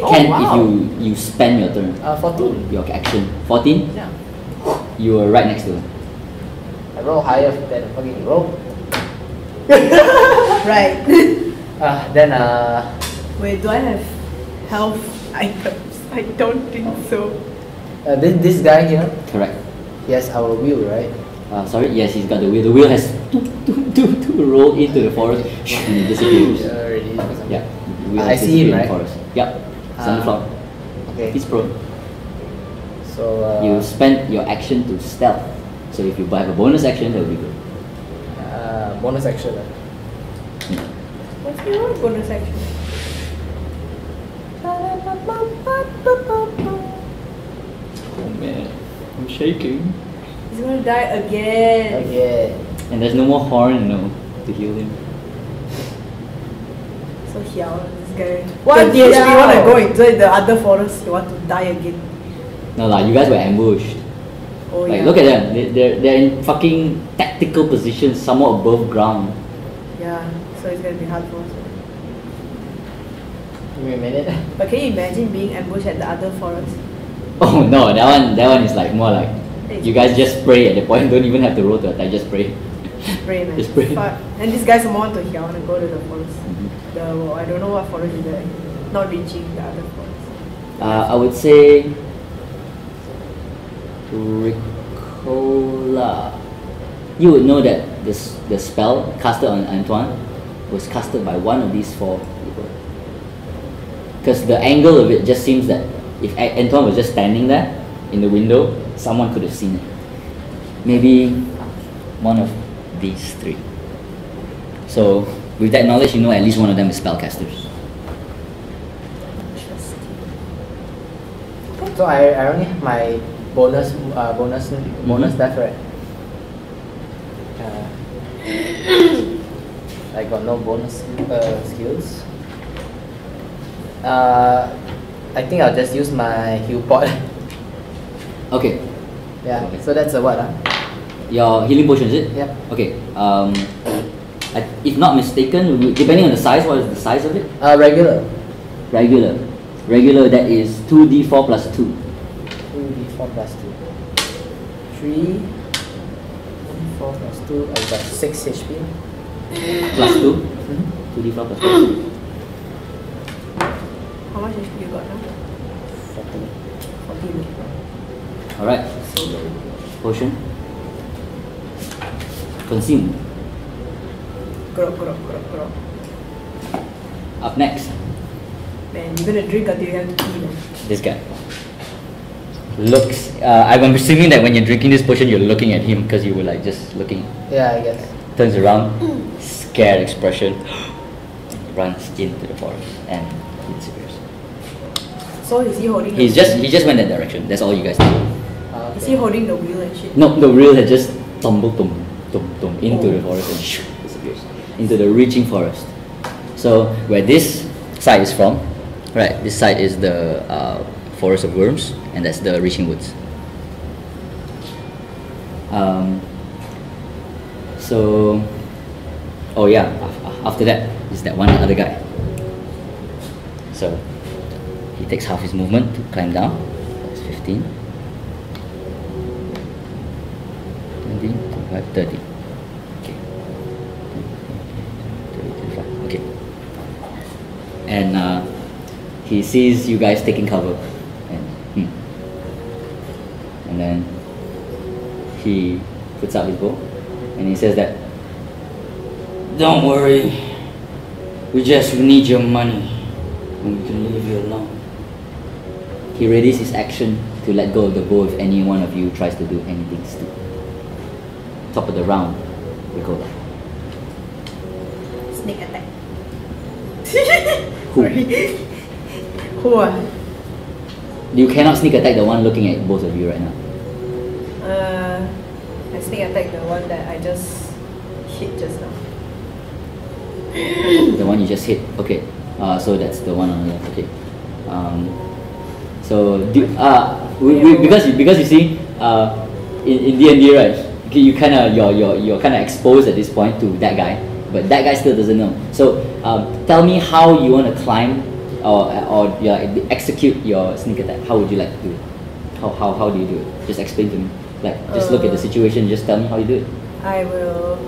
Oh, Can wow. if you spend your turn. 14. Your action. 14. Yeah. You were right next to her. I roll higher than fucking roll. Right. Then Wait, do I have health items? I don't think so. this guy here, Correct. he has our wheel, right? Sorry, yes, he's got the wheel. The wheel has to roll into the forest and it disappears. Yeah, the wheel I has see him, disappeared in right? the forest. Yep, it's on the floor. Okay. He's prone. So You spent your action to stealth. So if you have a bonus action, that would be good. bonus action. What's your bonus action? Oh man, I'm shaking. He's gonna die again. Okay. And there's no more horn, to heal him. So hiao, this guy. What DHP hiao. wanna go into the other forest? You want to die again? No, like you guys were ambushed. Oh Like yeah. look at them. They're in fucking tactical positions, somewhat above ground. Yeah. So it's gonna be hard for us. Give me a minute. But can you imagine being ambushed at the other forest? Oh no, that one is like more like you guys just spray at the point. Don't even have to roll to attack. Just spray. Spray, man. Just spray. Fuck. And this guy's want to hiao and go to the forest. I don't know what forest is that. Not reaching the other forest. I would say Recohla. You would know that the spell casted on Antoine was casted by one of these 4 people. Because the angle of it just seems that if Antoine was just standing there in the window, someone could have seen it. Maybe one of these 3. So with that knowledge, you know at least one of them is spellcasters. So I only have my bonus death, right? I got no bonus skills. I think I'll just use my heal pot. Okay. Yeah. Okay. So that's a what? Your healing potion, is it? Yep. Okay. If not mistaken, depending on the size, what is the size of it? Regular. Regular, that is 2d4 plus 2. 2d4 plus 2. 3. 4 plus 2. I got 6 HP. Plus 2? 2d4 plus 2. How much HP you got now? 14. 14. Alright. Potion. Consume. Grok. Up next, Man, you're gonna drink until you have to pee, man. this guy. Looks, I'm assuming that when you're drinking this potion, you're looking at him because you were like just looking. Yeah, I guess. Turns around, scared expression, runs into the forest and he disappears. So is he holding He just went that direction. That's all you guys know. Is he holding the wheel and shit? No, the reel had just tumbled into the forest and disappears into the reaching forest. So where this side is from, right? This side is the forest of worms, and that's the reaching woods. So, oh yeah, after that is that one other guy. So he takes half his movement to climb down. That's 15. 20, 25, 30. Okay. 30, 25. Okay. And he sees you guys taking cover. And then he puts out his bow and he says that, "Don't worry, we just need your money and we can leave you alone." He readies his action to let go of the bow if any one of you tries to do anything stupid. Top of the round, Recohla. Sneak attack. Who? Who ah? You cannot sneak attack the one looking at both of you right now. I sneak attack the one that I just hit just now. The one you just hit. Okay. So that's the one on the left. Okay. So because you see, in D&D, right? You kind of you're kind of exposed at this point to that guy, but that guy still doesn't know. So tell me how you want to climb or execute your sneak attack. How would you like to do it? How do you do it? Just explain to me. Like just look at the situation. Just tell me how you do it. I will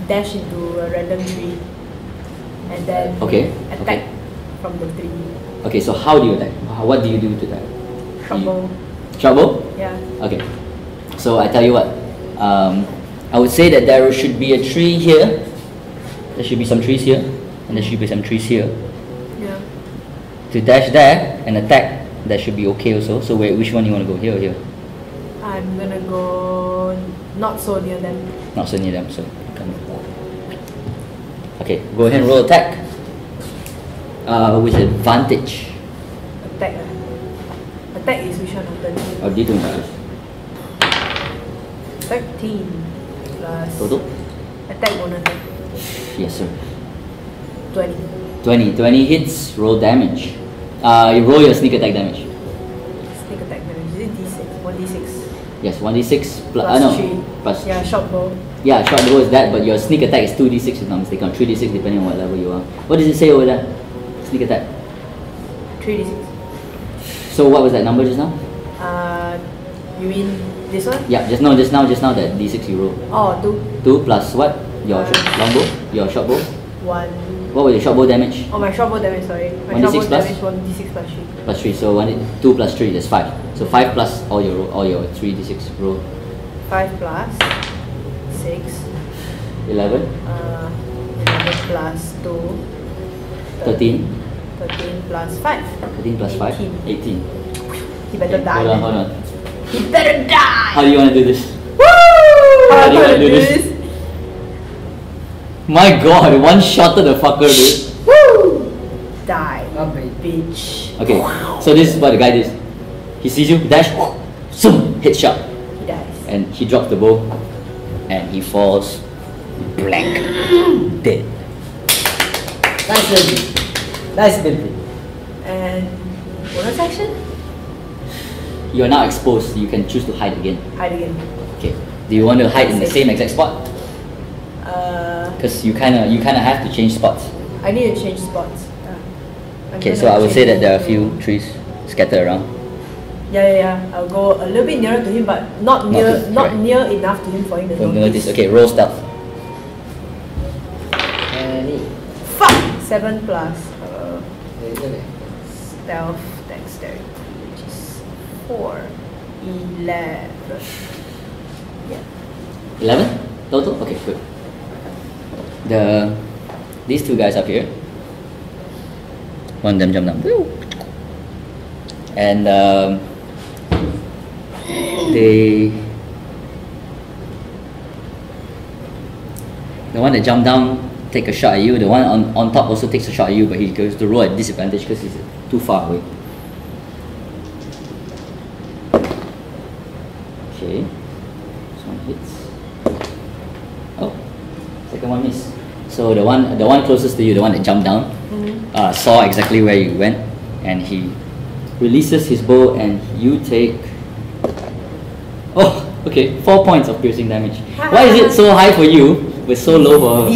dash into a random tree and then attack from the tree. Okay, so how do you attack? What do you do to attack? Trouble. Trouble? Yeah. Okay. So I tell you what, I would say that there should be a tree here. There should be some trees here, and there should be some trees here. Yeah. To dash there and attack, that should be okay also. So which one you want to go, here or here? I'm gonna go not so near them. Not so near them, so okay, go ahead and roll attack. With advantage. Attack. Attack is which one? 13. Or do you do this? 13 plus Total? attack bonus. Yes, sir. 20. 20 hits, roll damage. You roll your sneak attack damage. Sneak attack damage. Is it D6? 1d6. Yes, 1d6 Plus no, 3. plus Yeah, short bow. yeah, short bow is that, but your sneak attack is 2d6 if I'm not mistaken, or 3d6 depending on what level you are. What does it say over there? Sneak attack. 3d6. So what was that number just now? You mean this one? Yeah, just now that d6 you roll. Oh, 2 plus what? Your longbow? Your short bow? 1. What was your short bow damage? Oh, my short bow damage, sorry. My 1d6 short bow plus? damage 1d6 plus 3. Plus 3, so 2 plus 3, that's 5. So 5 plus all your 3d6 roll. 5 plus 6. 11, 11 plus 2. 13, 13 plus 5. 13 plus 5, 18. 18. He better Okay, die. hold on. He better die! How do you want to do this? Woo! How do you I'm wanna gonna do this? My god, one shotted the fucker, dude. Woo! Die, bitch. Okay, so this is what the guy did. He sees you, dash, zoom, headshot. He dies. And he drops the bow, and he falls blank, dead. Nice ability. And bonus action? You are now exposed, you can choose to hide again. Hide again. Okay, do you want to hide in the same exact spot? Because you kinda have to change spots. I need to change spots. I'm Okay, gonna so I would say that change there are a to- few trees scattered around. Yeah. I'll go a little bit nearer to him, but not correct. near enough to him for him to Don't notice. notice. Okay, roll stealth. Fuck! 7 plus stealth dexterity, which is 4. 11. Yeah. 11 total? Okay, good. These two guys up here, one of them jumped down. And the one that jumped down take a shot at you. The one on top also takes a shot at you, but he goes to roll at disadvantage because he's too far away. Okay, this one hits. Oh, second one miss. So the one closest to you, the one that jumped down, saw exactly where you went, and he releases his bow, and you take. Oh, okay, 4 points of piercing damage. Why is it so high for you, but so low for her?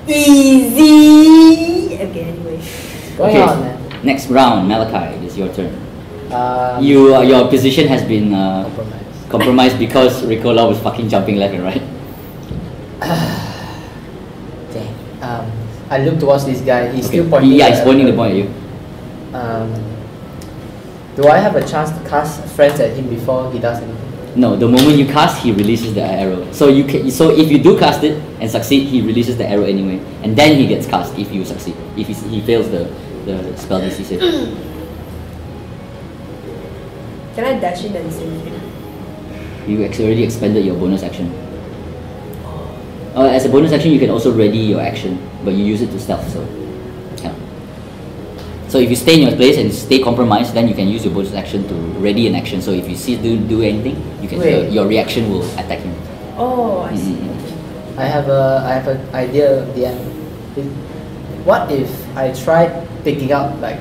Easy! Okay, anyway. Going Okay, on, man. next round, Malachai, it's your turn. Your position has been compromised because Recohla was fucking jumping left and right. Dang. I look towards this guy. He's Okay. still pointing. Yeah, he's pointing the point at you. Do I have a chance to cast friends at him before he does anything? No, the moment you cast, he releases the arrow. So so if you do cast it and succeed, he releases the arrow anyway, and then he gets cast if you succeed. If he fails the spell DC save. Can I dash in and save him? You already expended your bonus action. As a bonus action, you can also ready your action, but you use it to stealth. So, yeah. So if you stay in your place and stay compromised, then you can use your bonus action to ready an action. So if you see do anything, you can your reaction will attack him. Oh, I see. I have an idea. What if I try taking out like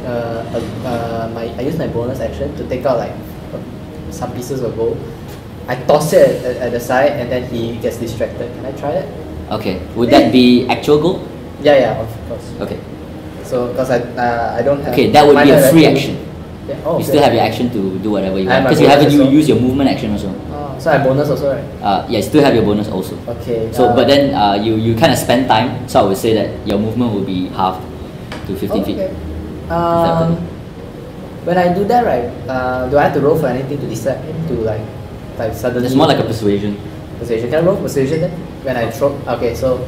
I use my bonus action to take out like some pieces of gold. I toss it at the side and then he gets distracted. Can I try that? Okay. Would that be actual goal? Yeah, of course. Okay. So because I don't have. Okay, that would be a free minor action. Yeah. Oh, You still have your action to do whatever you I want have my because you haven't bonus also. used your movement action also. Oh, so I bonus also, right? Yeah, you still have your bonus also. Okay. So, but then you kind of spend time. So I would say that your movement will be halved to 15 feet. Okay. When I do that, right? Do I have to roll for anything to decide to like Like suddenly. It's more like a persuasion. Persuasion. Can I roll persuasion then? When I throw. Okay, so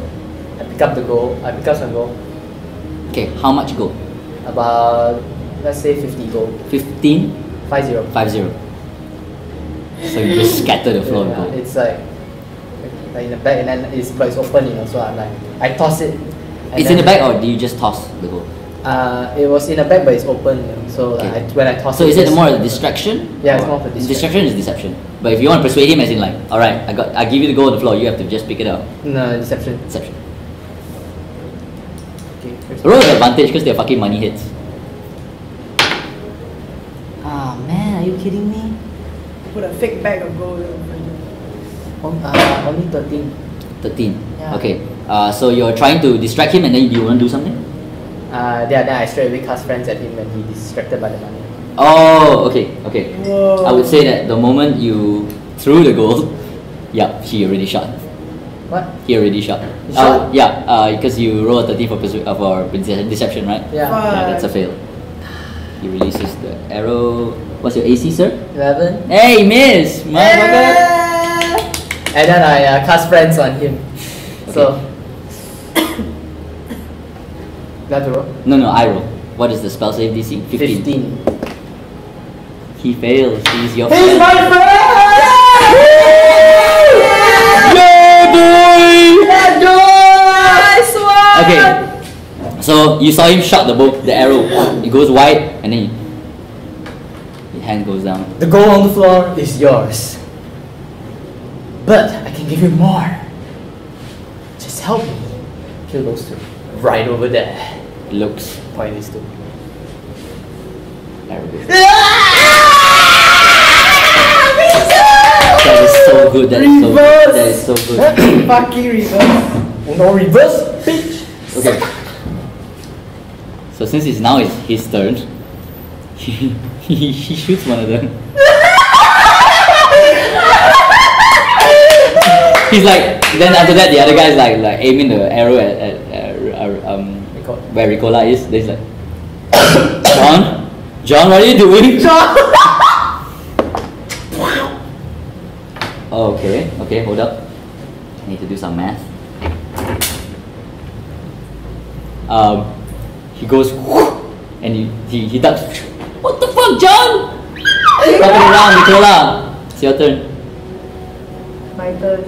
I pick up the goal. I pick up some goal. Okay, how much gold? About, let's say 50 gold. 15? 50. 50. So you just scatter the floor with Yeah, gold. it's like in the bag, and then but it's open, you know. So I'm like, I toss it. and It's in the then- bag, or do you just toss the gold? It was in a bag, but it's open. You know, so like, Okay. when I toss So it, is it it's- more a distraction? Yeah, it's Or- more of a distraction. Distraction is deception. But if you want to persuade him, as in like, all right, I give you the gold on the floor, you have to just pick it up. No, deception. Deception. Okay. Roll the advantage because they're fucking money hits. Ah man, are you kidding me? Put a fake bag of gold in front of you. Only 13. 13. Yeah. Okay. So you're trying to distract him, and then you want to do something? Then I straight away cast friends at him when he distracted by the money. Oh, okay, okay. Whoa. I would say that the moment you threw the gold, yeah, he already shot. What? He already shot. He shot? Yeah, because you roll a 13 for deception, right? Yeah. Yeah, that's a fail. He releases the arrow. What's your AC, sir? 11. Hey, miss! Motherfucker! And then I cast friends on him. So. You have to roll? No, I roll. What is the spell save DC? 15. 15. He fails. He's your He's friend. my friend! Yeah, boy! Let's go! Nice one! Okay, so you saw him shot the arrow. It goes wide, and then the hand goes down. The goal on the floor is yours. But I can give you more. Just help me kill those two. Right over there. It looks Point these two. arrow goes down. That is so good. That is so good. That is so good. Fucking reverse. No reverse, bitch. Okay. So since it's now his turn, he shoots one of them. He's like, then after that the other guy's like aiming the arrow at where Recohla is. Then he's like, John, what are you doing? Oh, okay, hold up. I need to do some math. He goes and he ducks. What the fuck, John? Fucking around, Recohla. It's your turn. My turn.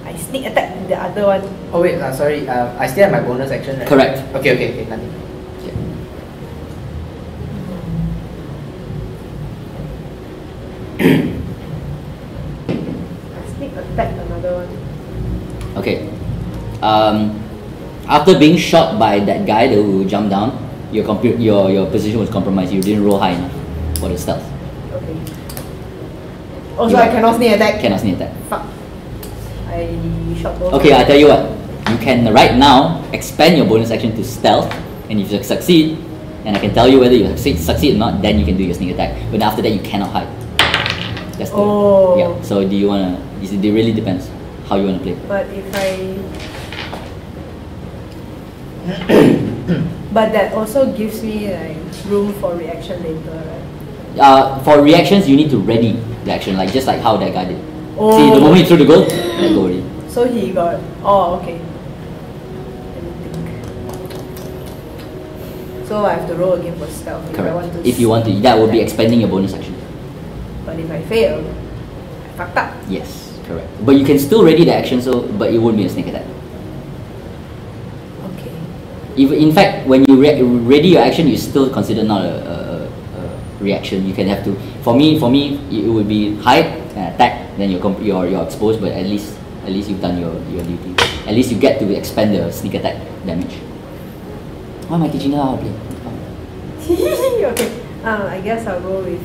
I sneak attack the other one. Oh wait, sorry. I still have my bonus action, right? Correct. Okay, nothing. I sneak attack another one. Okay. After being shot by that guy who jumped down, your position was compromised. You didn't roll high enough for the stealth. Okay. Also, I cannot sneak attack. Cannot sneak attack. Fuck. I shot both. Okay, I tell you what. You can right now expand your bonus action to stealth, and if you succeed, and I can tell you whether you succeed or not, then you can do your sneak attack. But after that, you cannot hide. That's the yeah. So do you wanna? It really depends how you wanna play. But if but that also gives me like room for reaction later, right? For reactions, you need to ready the action, just like how that guy did. Oh. See, the moment you threw the goal, let go already. So he got. Oh, okay. Let me think. So I have to roll again for stealth if I want Correct. to. If you want to, that would be expanding your bonus action. But if I fail, I fucked up. Yes, correct. But you can still ready the action, but it won't be a sneak attack. Okay. In fact, when you ready your action, you still consider not a reaction. You can have to. For me, it would be hide and attack. Then you're exposed, but at least you've done your duty. At least you get to expand the sneak attack damage. Why am I teaching her how to play? Okay. I guess I'll go with.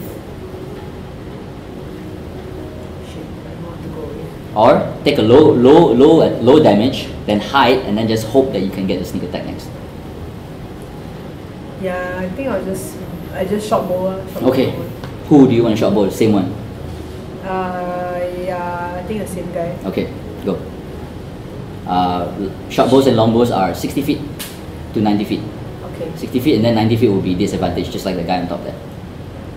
Shit, I don't know what to go with. Or take a low damage, then hide, and then just hope that you can get the sneak attack next. Yeah, I think I just shot bow. Okay. Who do you want to shot bow? Same one. Yeah, I think the same guy. Okay, go. Short bows and long bows are 60 feet to 90 feet. Okay. 60 feet, and then 90 feet will be disadvantage, just like the guy on top there.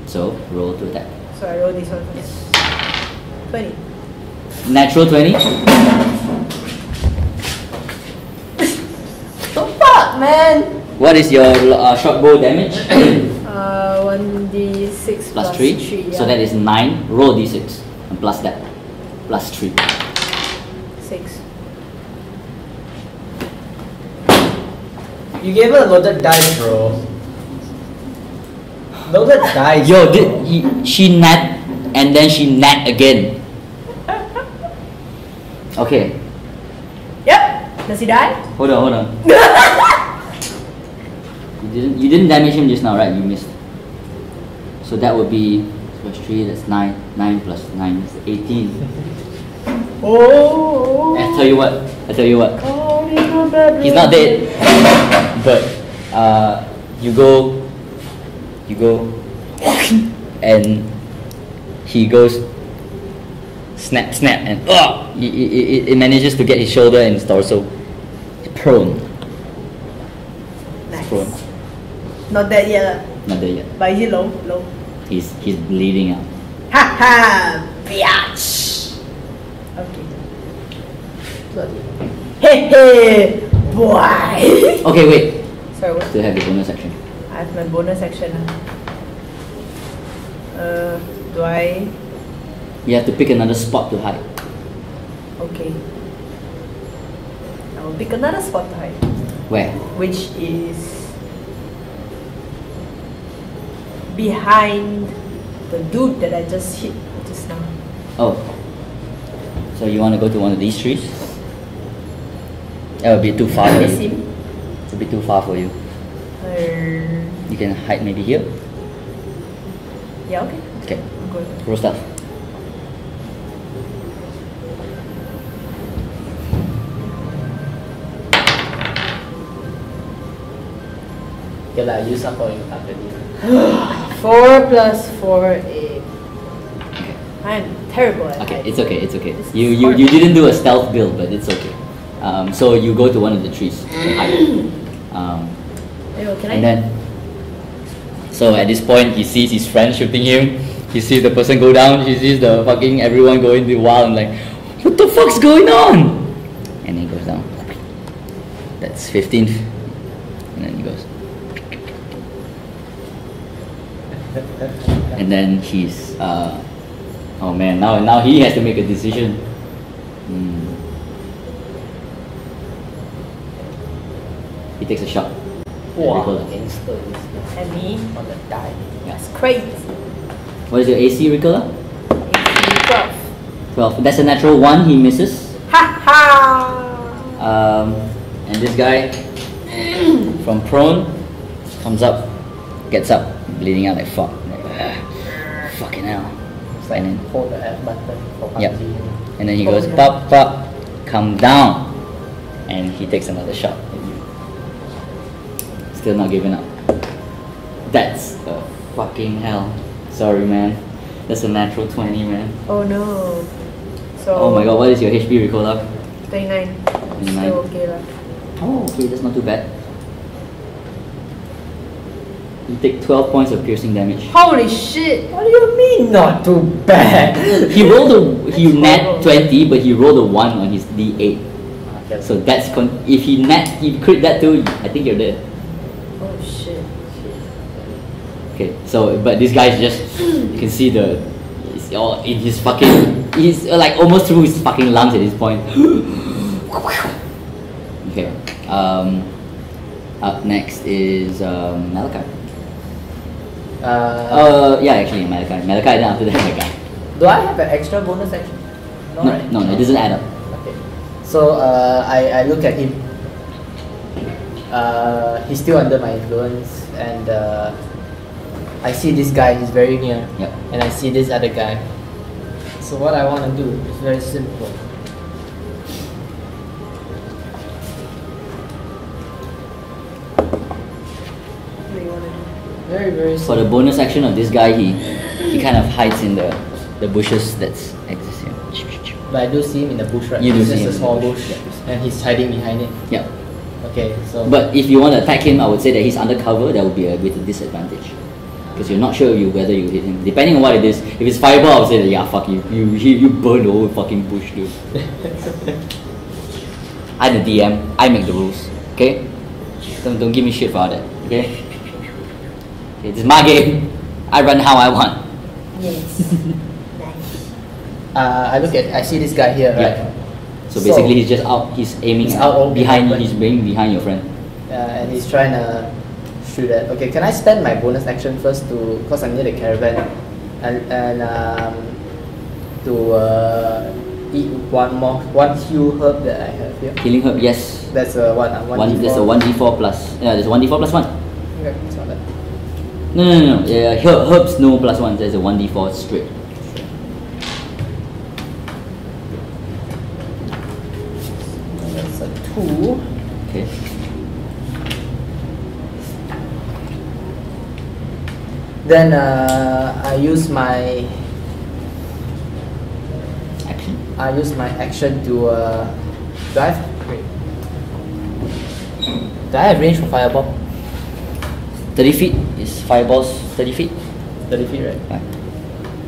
So roll to attack. So I roll this one first. 20. Natural 20. The fuck, man? What is your short bow damage? 1d6 Plus 3. yeah. So that is 9. Roll d6 and plus that. Plus 3. 6. You gave her a loaded dice, bro. Loaded dice. Yo, bro. she nat and then she nat again. Okay. Yep. Does he die? Hold on. You didn't damage him just now, right? You missed. So that would be plus 3, that's 9. 9 plus 9 is 18. Oh. I tell you what. He's not dead. But you go and he goes snap and it manages to get his shoulder and his torso. Prone. Nice. Prone. Not dead yet. Not there yet. But is he low? Low. He's bleeding out. Ha ha! Biatch! Okay. Hey hey! Boy! Okay, wait. Sorry, what? Still have the bonus section. I have my bonus action. Do I? You have to pick another spot to hide. Okay. I will pick another spot to hide. Where? Which is behind the dude that I just hit just now. Oh. So you want to go to one of these trees? That would be too far for Miss you. him. It's a bit too far for you. You can hide maybe here. Yeah, okay. Okay. I'm going. Roll stuff. Okay lah, use up all your card already. 4 plus 4 8. I'm terrible at Okay, hiding. it's okay. This is You horrible. didn't do a stealth build, but it's okay. So you go to one of the trees and hide. Ayo, can And I? then, so at this point, he sees his friend shooting him. He sees the person go down. He sees the fucking everyone going wild and like, what the fuck's going on? And he goes down. That's 15th. And then he goes. And then he's oh man, now he has to make a decision. He takes a shot. Wow, Recola. INSTA. And me? On the die. That's crazy. What is your AC, Recola? It's 12. 12. That's a natural 1. He misses. Ha ha! And this guy from prone comes up, gets up, bleeding out like fuck. Like, fucking hell. It's like And then, hold the F button for PUBG. yep. And then he goes, pop, pop, come down. And he takes another shot at you. Still not giving up. That's a fucking hell. Sorry, man. That's a natural 20, man. Oh no. So. Oh my god, what is your HP, Recola? 29. 29. Still okay lah. Oh, okay, that's not too bad. You take 12 points of piercing damage. Holy shit! What do you mean not too bad? He nat 20, but he rolled a 1 on his D8. Okay. So that's if he crit that too, I think you're dead. Oh shit. Okay, so but this guy's just, you can see it's all in his fucking, he's like almost through his fucking lungs at this point. Okay, up next is Malachai. Yeah, actually Malachai. Malachai, then after that the guy. Do I have an extra bonus action? No, right? No, it doesn't add up. Okay. So I look at him. He's still under my influence, and I see this guy. He's very near. Yep. And I see this other guy. So what I want to do is very simple. What do you wanna do? Very, very For simple. the bonus action of this guy, he kind of hides in the bushes that's exist here. But I do see him in the bush, right? You do It's see just him a in small the bush, bush, and he's hiding behind it. Yep. Okay, so. But if you want to attack him, I would say that he's undercover. That would be a bit of disadvantage. Because you're not sure whether you hit him. Depending on what it is. If it's fireball, I would say that yeah, fuck you. You burn the whole fucking bush, dude. I'm the DM. I make the rules. Okay? Don't give me shit for all that. Okay? Okay, this is my game. I run how I want. Yes. Nice. I see this guy here, right? Yeah. So basically, he's just out. He's aiming behind. He's aiming behind your friend. And he's trying to shoot at. Okay, can I spend my bonus action first because I'm near the caravan, and to eat one heal herb that I have here. Healing herb, yes. That's a what? There's a 1d4 plus. Yeah, there's a 1d4 plus 1. Okay, it's not that. No. Yeah, herbs no plus 1. There's a 1d4 straight. That's a 2. Okay. Then I use my action to do I have range for fireball? 30 feet is fireballs. 30 feet. 30 feet, right?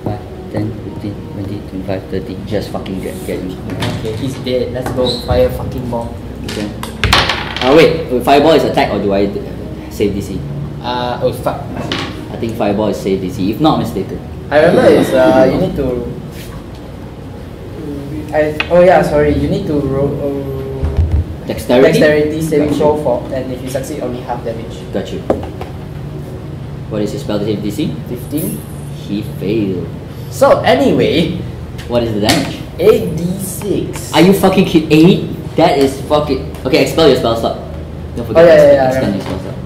5, 10, 15, 20, 25, 30. Just fucking get me. Okay, he's dead. Let's go. Fire fucking ball. Okay. Wait. Fireball is attack or do I save DC? Oh fuck. I think fireball is save DC. If not mistaken. I remember it's you need to. You need to roll. Dexterity saving throw for, and if you succeed, only half damage. Got you. What is your spell to save DC? 15. He failed. So anyway, What is the damage? 8d6. Are you fucking kidding? 8? That is fucking. Okay, expel your spell slot. Don't forget extend your spell slot.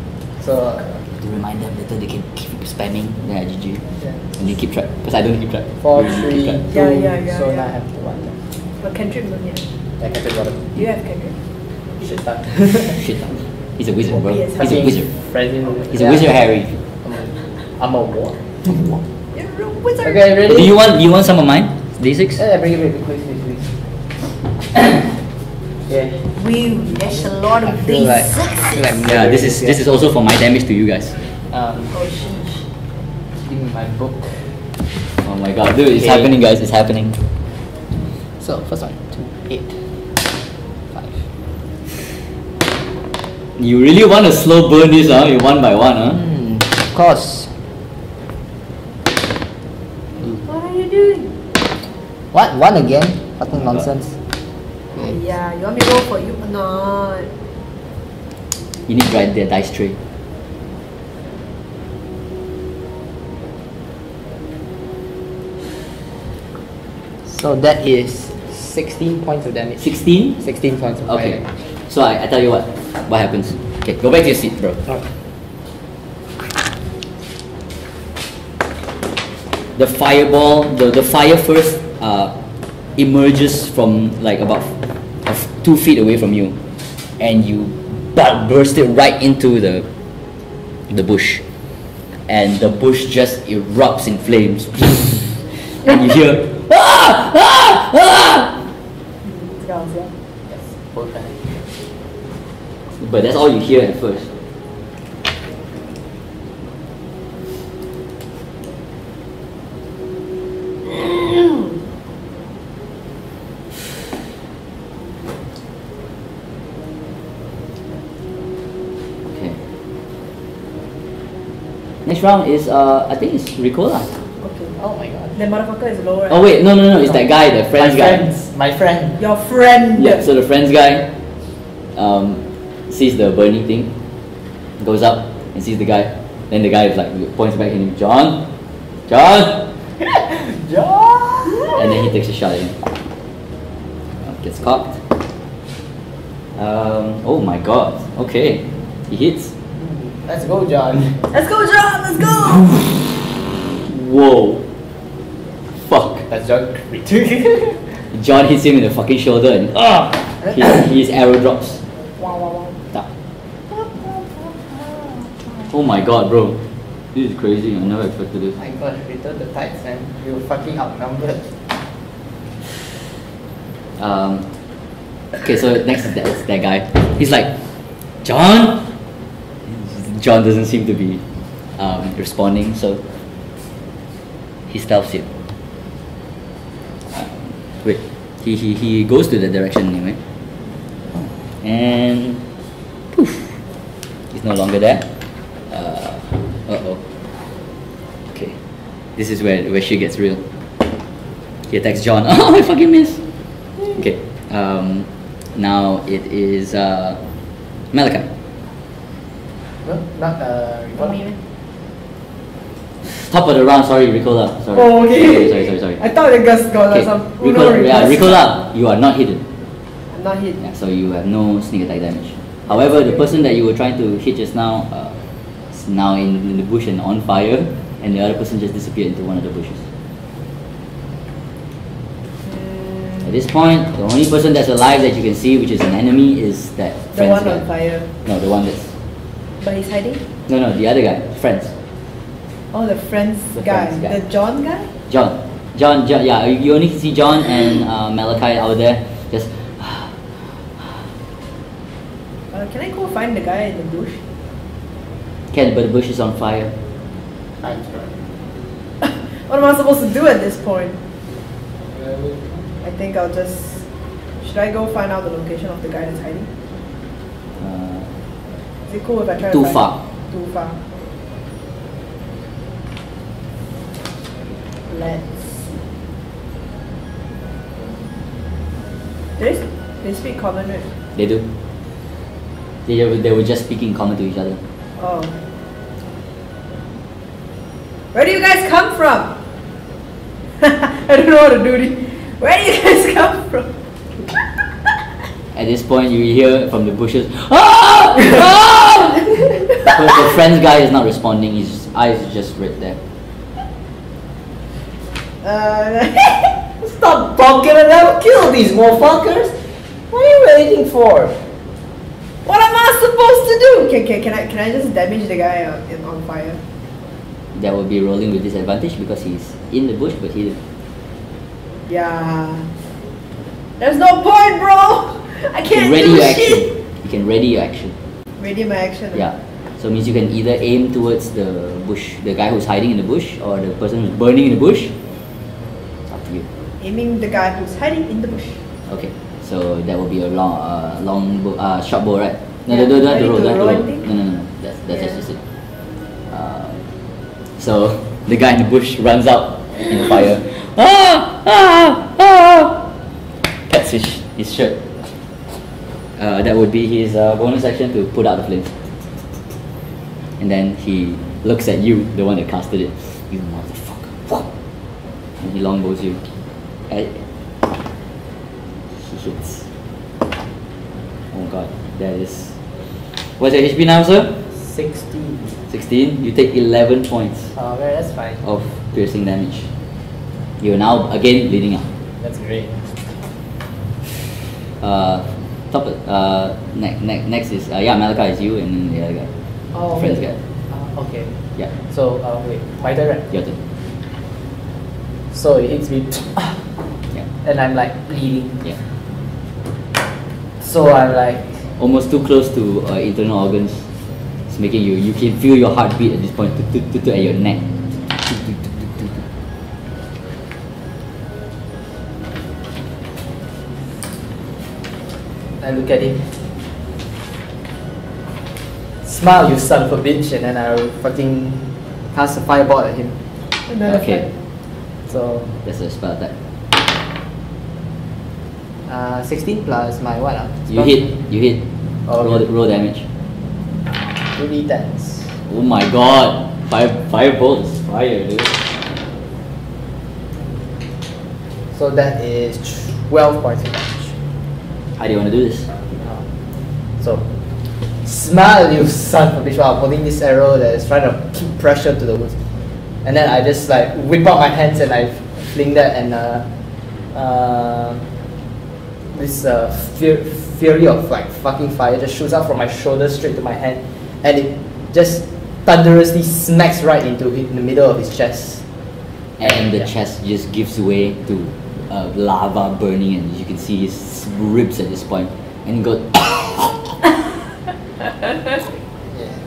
So. To remind them later they can keep spamming. Yeah, GG. Yeah. And they keep track. Because I don't keep track. 4, You 3, keep 2. track. Yeah. So now I have to one. But cantrip don't yet. Yeah, cantrip got it. Do you have cantrip? Shit fuck. Shit. He's a wizard, bro. Yes, He's a wizard. He's a Yeah. wizard, Harry. I'm a what? You're a wizard. Okay, ready? Do you want some of mine? D6? Yeah, bring it, please. Yeah. There's a lot of I feel these. like Yeah, this is also for my damage to you guys. Oh sheesh. Give me my book. Oh my god, dude, it's Okay. happening, guys. It's happening. So first one, 2, 8, 5. You really want to slow burn this, huh? You one by one, huh? Of course. What are you doing? What? One again? Fucking nonsense. Yeah, you want me to roll for you or not? You need to write the dice tray. So that is 16 points of damage. 16? 16 points of Okay. fire. So I tell you what happens. Okay, go back to your seat, bro. Okay. The fireball, the fire first emerges from like about 2 feet away from you, and you burst it right into the bush, and the bush just erupts in flames, and you hear ah ah ah. Yes, both times. But that's all you hear at first. Okay. Next round is I think it's Recohla. Okay. Oh my god. The motherfucker is lower. Oh wait, no, it's that guy, the friends guy. My friend. Your friend. Yeah, so the friends guy sees the burning thing, goes up and sees the guy. Then the guy is like points back at him, John, John. and then he takes a shot at him. Gets cocked. Oh my god. Okay, he hits. Let's go, John. Let's go, John. Let's go. Whoa. Fuck. That's John. John hits him in the fucking shoulder and his arrow drops. Ta. Oh my god, bro. This is crazy. I never expected this. My god, return the tides, man. We were fucking outnumbered. Okay, so next is that guy. He's like, John? John doesn't seem to be responding, so he stealths him. Wait, he goes to the direction anyway. And poof, he's no longer there. Uh-oh. Okay, this is where she gets real. He attacks John. Oh, I fucking missed. Okay, now it is Malachai. No, not Recohla. Top of the round, sorry, Recohla. Sorry. Oh, okay. Sorry. I thought the Gus got Okay, some. Recohla, you are not hidden. I'm not hit. Yeah, so you have no sneak attack damage. However, the person that you were trying to hit just now is now in the bush and on fire, and the other person just disappeared into one of the bushes. At this point, the only person that's alive that you can see, which is an enemy, is that The friend's one guy. on fire. No, the one that's... But he's hiding? No, the other guy, friends. Oh, the friends The guy. friends guy. The John guy? John, yeah, you only see John and Malachai out there, just... Can I go find the guy in the bush? Ken, but the bush is on fire. What am I supposed to do at this point? I think I'll just... Should I go find out the location of the guy that's hiding? Is it cool if I try to Too find far. it? Too far. Let's see. They speak common, right? They do. They were just speaking common to each other. Oh. Where do you guys come from? I don't know how to do this. Where do you guys come from? At this point, you hear from the bushes, "Ah! Ah!" The friend's guy is not responding. His eyes is just right there. Stop bonking and I'll kill these motherfuckers! What are you waiting for? What am I supposed to do? Can I just damage the guy on fire? That will be rolling with disadvantage because he's in the bush, but he. Yeah. There's no point, bro. I You can't can ready do your shit. action. You can ready your action. Ready my action. Yeah. So it means you can either aim towards the bush, the guy who's hiding in the bush, or the person who's burning in the bush. It's up to you. Aiming the guy who's hiding in the bush. Okay. So that will be a short bow, right? No, Yeah. don't have Do I to roll. need to Don't have to roll roll. anything? No. That's Yeah. just it. So the guy in the bush runs out in fire. Cuts his shirt. That would be his bonus action to put out the flames. And then he looks at you, the one that casted it. You motherfucker. And he longbows you. He hits. Oh god, that is... What's your HP now, sir? 16. 16. You take 11 points Oh, okay, that's fine. of piercing damage. You are now again bleeding out. That's great. Next is Malachai is you and then the other guy. Oh, Friend's okay. guy. Okay. Yeah, So, wait, my turn, right? your turn. So it hits me, Yeah, and I'm like bleeding. yeah. So I'm like, Almost too close to internal organs. It's making you can feel your heartbeat at this point at your neck. I look at him. Smile, you son of a bitch, and then I'll fucking cast a fireball at him. Another Okay. fight. So, That's a spell attack. 16 plus my what? You hit. Oh, okay. Roll damage. 2d10s. Oh my god! Fireball is fire, dude. So that is 12 points of damage. How do you want to do this? So, smile, you son of a bitch, while holding this arrow that is trying to keep pressure to the wounds. And then I just like whip out my hands and I fling that, and this fury of like fucking fire just shoots out from my shoulder straight to my hand, and it just thunderously smacks right into in the middle of his chest. And the Yeah. chest just gives way to lava burning, and you can see his ribs at this point, and he goes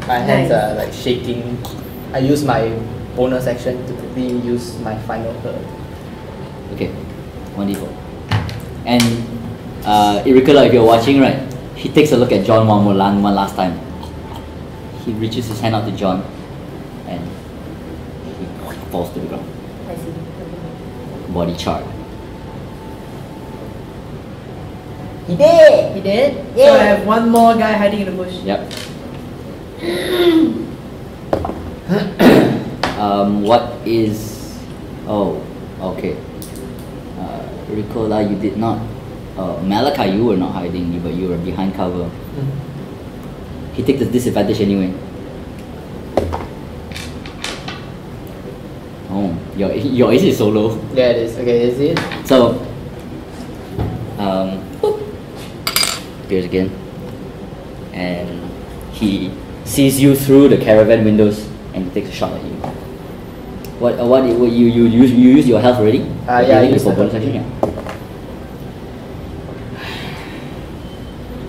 My hands Nice. are like shaking. I use my bonus action to quickly use my final hurt. Okay, 1d4. And Recohla, if you're watching, right, he takes a look at John one last time. He reaches his hand out to John, and he falls to the ground. I see. Body charred. He did! He did? Yeah. So I have one more guy hiding in the bush. Yep. What is? Oh, okay. Recohla, you did not. Malachai, you were not hiding, but you were behind cover. He takes the disadvantage anyway. Oh, your AC is so low. Yeah, it is. Okay, is it? So, appears again, and he sees you through the caravan windows, and he takes a shot at you. What you use your health already? Yeah, I Using used it for my bonus health. action, yeah.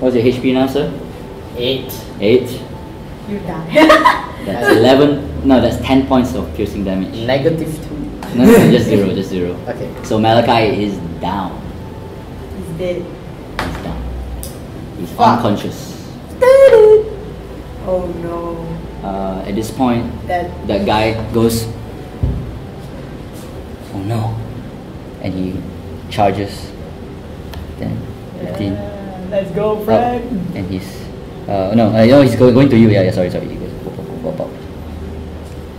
What's your HP now, sir? 8. 8. You die. That's 11. No, that's 10 points of piercing damage. -2. No, just 0, just 0. Okay. So Malachai is down. He's dead. He's down. He's Fuck. unconscious. Oh no. At this point, That that guy goes, oh no, and he charges 10, 15, let's go, up, friend. and he's, no, he's going to you, yeah, sorry, he goes, pop.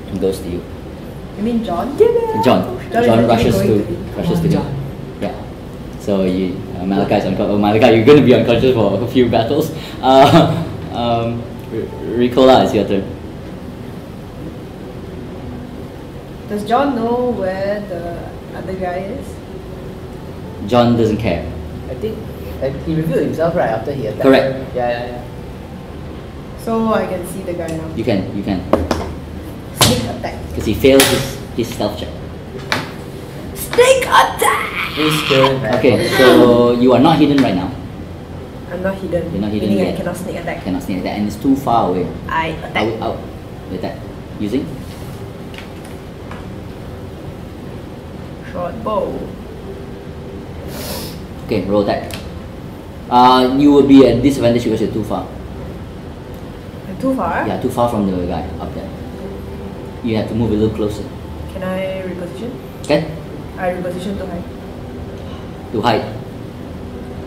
He goes to you. You mean John? John is rushes actually to going him. John. Yeah. So you, Malachai's unconscious. Malachai, you're going to be unconscious for a few battles. Recohla, it's your turn. Does John know where the other guy is? John doesn't care. I think he revealed himself right after he attacked. Correct. Yeah. So I can see the guy now. You can, Sneak attack. because he failed his stealth check. Sneak attack! He's good, man. Okay, so you are not hidden right now. I'm not hidden. You're not hidden Meaning yet. I cannot sneak attack. Cannot sneak attack, and it's too far away. I attack. Out. Attack. Using Short bow. okay, roll attack. You will be at disadvantage because you're too far. I'm too far? Yeah, too far from the guy up there. You have to move a little closer. Can I reposition? Okay? I reposition to hide. To hide.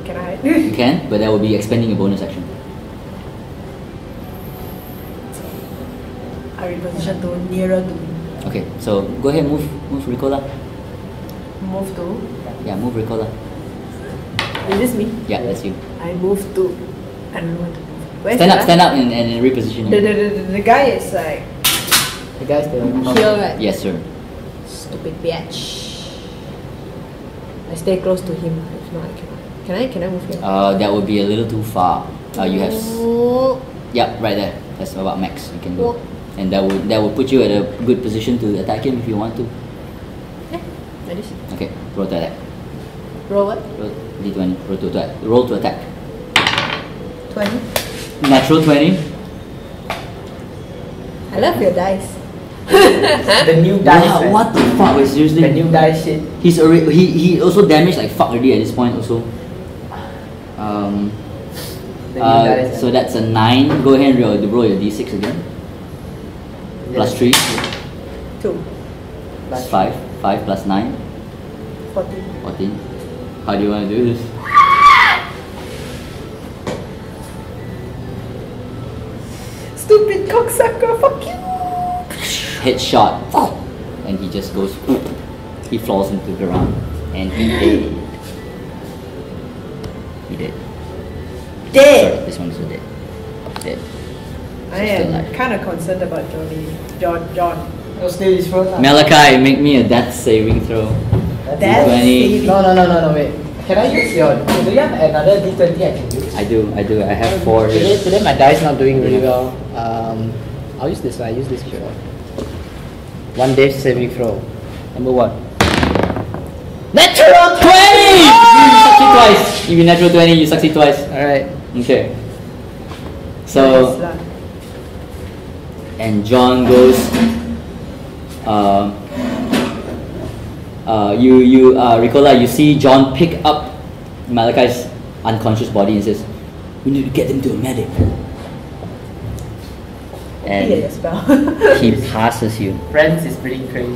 Can I hide? You can, but that will be expending a bonus action. I reposition to nearer to me. Okay, so go ahead, move Recohla. Move to. Yeah, move Recohla. Is this me? Yeah, that's you. I move to. I don't know what to move. Where's Stand the up, guy? stand up and reposition. The guy is like The guy's the here, right? Yes, sir. Stupid bitch. I stay close to him. If not, I cannot. Can I move here? That would be a little too far. You have. Oh. Yeah, right there. That's about max. You can go. And that would put you at a good position to attack him if you want to. Yeah, that is. Okay, roll to attack. Roll what? Roll D20. Roll to attack. Roll to attack. 20. Natural 20. I love your dice. the new dice. Wow, man. what the fuck? Wait, seriously? The new dice shit. He's already he also damaged like fuck already at this point also. The new dice. So that's a 9. Go ahead and roll your d6 again. Plus 3. 2. Plus 5. 5 plus 9. 14. 14. How do you want to do this? Stupid cocksucker, fuck you! Headshot. And he just goes. He falls into the ground. And he dead. He dead. Dead! Sorry, this one's also dead. Dead. I still am alive. kind of concerned about John. Oh, still his first. Malachai, make me a death saving throw. Death 20. saving. No, wait. Can I use your... Do you have another D20 I can use? I do. I have 4 here. Today my dice not doing really well. I'll use this one. I use this before. 1 death saving throw. Number 1. Natural 20! You succeed twice. If you natural 20, you succeed twice. Alright. Okay. Nice So, lah. and John goes. Recohla, you see John pick up Malachai's unconscious body and says, "We need to get him to a medic." And he passes you. Friends is pretty crazy.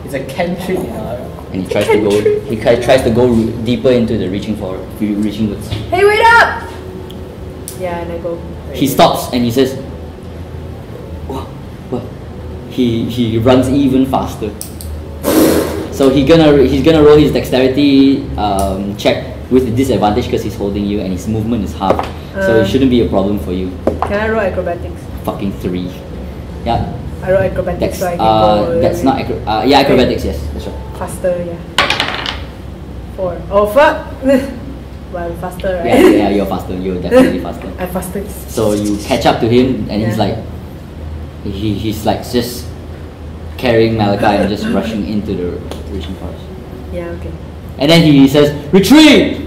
It's a cantrip, And he tries to go. He tries to go deeper into the reaching woods. Hey, wait up! Yeah, and I go. He stops and he says, "What? What?" He runs even faster. So he's gonna roll his dexterity check with the disadvantage because he's holding you and his movement is half. So it shouldn't be a problem for you. Can I roll acrobatics? Fucking 3. Yeah. I roll acrobatics so I can go. That's not yeah, acrobatics. Yes, that's right. Faster, yeah. 4. Oh fuck! Well, I'm faster, right? Yeah, you're faster. You're definitely faster. I'm faster. So you catch up to him, and he's like, he's like just carrying Malachai and just rushing into the reaching forest. Yeah, okay. And then he says, "Retreat!"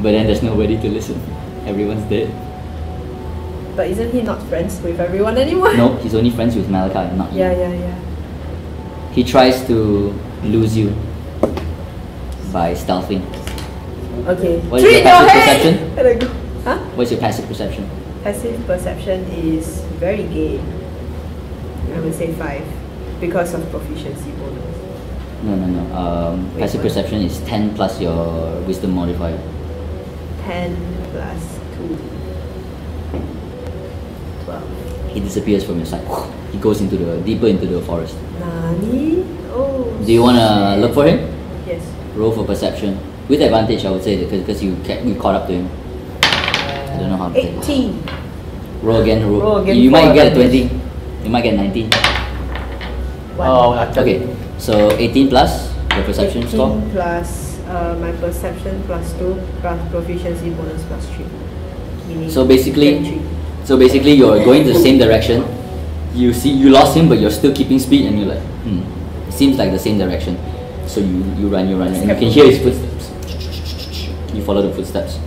But then there's nobody to listen. Everyone's dead. But isn't he not friends with everyone anymore? No, he's only friends with Malachai, not you. Yeah. He tries to lose you by stealthing. Okay. What is your passive perception? And I go, huh? What's your passive perception? Passive perception is very gay. I would say 5 because of proficiency bonus. No. Passive what? perception is 10 plus your wisdom modifier. 10 plus 2. 12. He disappears from your sight. He goes deeper into the forest. Nani? Oh. Do you wanna look for him? Yes. Roll for perception with advantage, I would say, because you caught up to him. I don't know how to take it. 18. Roll again. Roll again You might for get a advantage. 20. You might get 19. 1. Oh, Okay, so 18 plus your perception 18 score. plus my perception plus 2 plus proficiency bonus plus 3. Meaning So basically, 23. you're going the same direction. You lost him, but you're still keeping speed, and you're like, it seems like the same direction. So you run, and you can hear his footsteps. You follow the footsteps,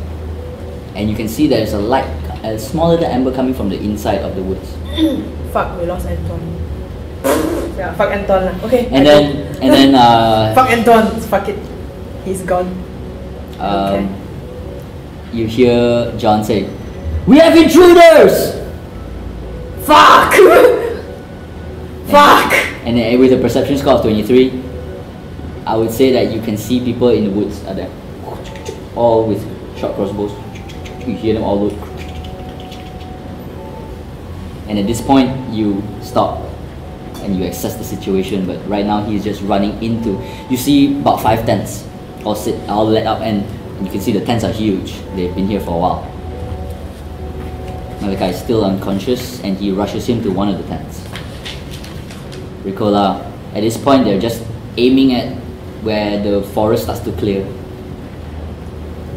and you can see there's a light, a small little ember coming from the inside of the woods. Fuck, we lost Anton. Yeah, fuck Anton lah. Okay. And then fuck Anton. Fuck it. He's gone. Okay. You hear John say, "We have intruders!" Fuck! Fuck! And then with a perception score of 23, I would say that you can see people in the woods are there, all with short crossbows. You hear them all look. And at this point, you stop and you assess the situation. But right now, he's just running into. You see about 5 tents, all lit up, and you can see the tents are huge. They've been here for a while. Malachai is still unconscious, and he rushes him to one of the tents. Recohla, at this point, they're just aiming at where the forest starts to clear,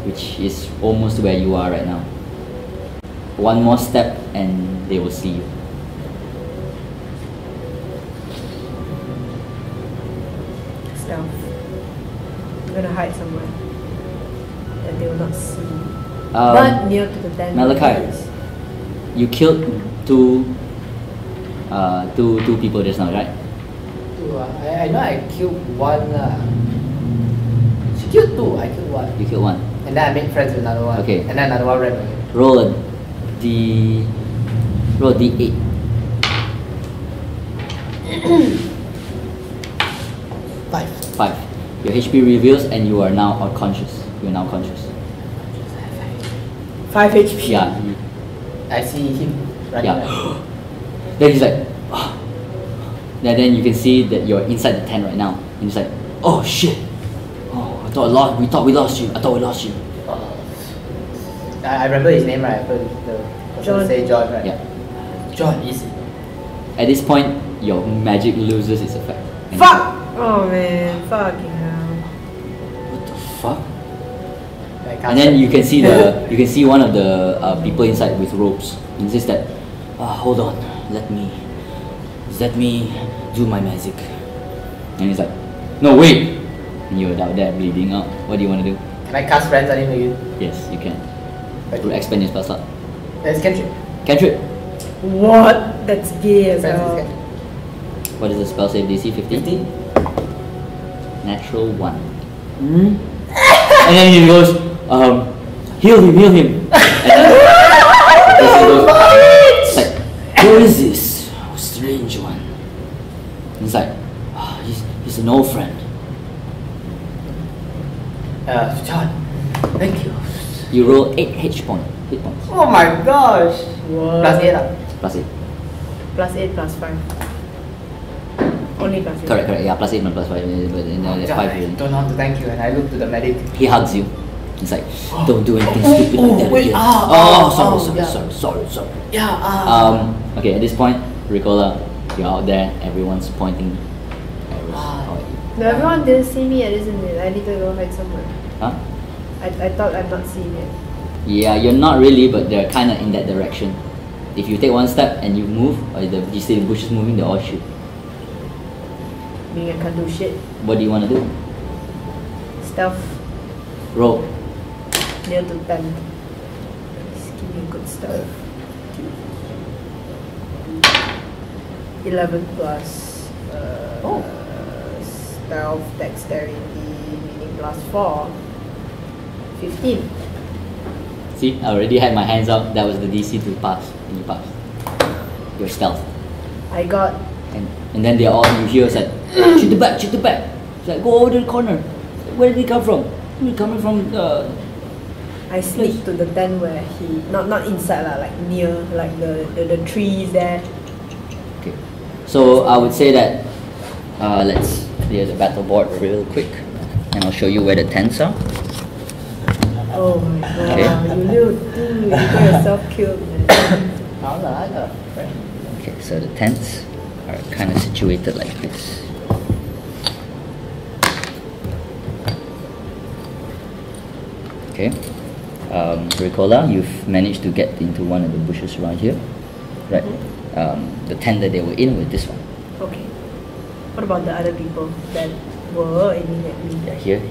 which is almost where you are right now. One more step, and they will see you. Stealth. I'm gonna hide somewhere that they will not see. Not near to the tent. Malachai, you killed two people just now, right? I know I killed one. She killed 2, I killed 1. You killed one. And then I made friends with another one. Okay. And then another one ran away. Roll a D8. Five. Your HP reveals, and you are now unconscious. You are now conscious. 5 HP. Yeah. I see him running. Yeah. Then he's like, then you can see that you're inside the tent right now. And he's like, "Oh shit! Oh, we thought we lost you. I thought we lost you." I remember his name, right? The person John. say John, right? Yeah. John, easy. At this point, your magic loses its effect. And Fuck! Oh man, fucking hell. What the fuck? And And then you can see one of the people inside with ropes. He says that, "Hold on, let me do my magic." And he's like, "No, wait!" And you're out there bleeding out. What do you want to do? Can I cast friends on him again? Yes, you can. Okay. To expand your spell slot. Let's cantrip. Cantrip. What? That's gay as Friends hell. is What is the spell save DC? 15? 15. Natural 1. And then he goes, heal him, heal him. And then he goes, it's like, who is this strange one? And he's like, oh, he's an old friend. John, thank you. You roll 8 hit points. Oh my gosh. What? Plus 8 lah. Plus 8. Plus 8, plus 5. Only plus 8. Correct, yeah, plus 8 and plus 5. But then there's John, 5 I here. don't know how to thank you, and I look to the medic. He hugs you. He's like, don't do anything stupid like that wait, again. Sorry. Yeah. Okay, at this point, Recohla, you're out there, everyone's pointing arrows Ah. at you. No, everyone didn't see me yet, isn't it? I need to go hide somewhere. Huh? I thought I'm not seen yet. Yeah, you're not really, but they're kind of in that direction. If you take one step and you move, or you see the bushes moving, they all shoot. Meaning I can't do shit. What do you want to do? Stealth. Roll. Near to 10. Just give me a good stealth. 11 plus stealth dexterity, meaning plus 4. 15. See, I already had my hands up. That was the DC to pass. And you passed. Your stealth. I got And then they all, you hear it's like, shoot the back. It's like, go over to the corner. Where did he come from? He's coming from the... I sneaked to the tent where he not inside lah, like near like the trees there. Okay. So I would say that let's clear the battle board real quick, and I'll show you where the tents are. Oh my god, Okay. you little dude, you got yourself killed, man. I got Okay, so the tents are kind of situated like this. Okay. Recohla, you've managed to get into one of the bushes around here, right? The tent that they were in with this one. Okay. What about the other people that were aiming at me? Yeah, here.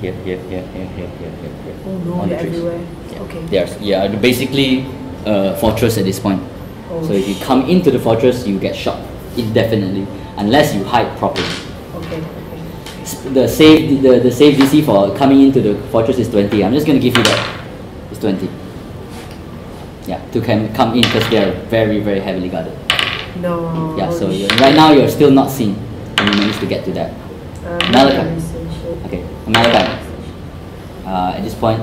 Oh no, On the they're trees. everywhere. Yeah. Okay. They are basically a fortress at this point. Oh, So if you come into the fortress, you get shot indefinitely unless you hide properly. Okay. The save DC for coming into the fortress is 20. I'm just gonna give you that. It's 20. Yeah, to come in because they are very, very heavily guarded. No. Yeah, so holy right now you're still not seen, and you managed to get to that. Malachai. Okay, Malachai. At this point,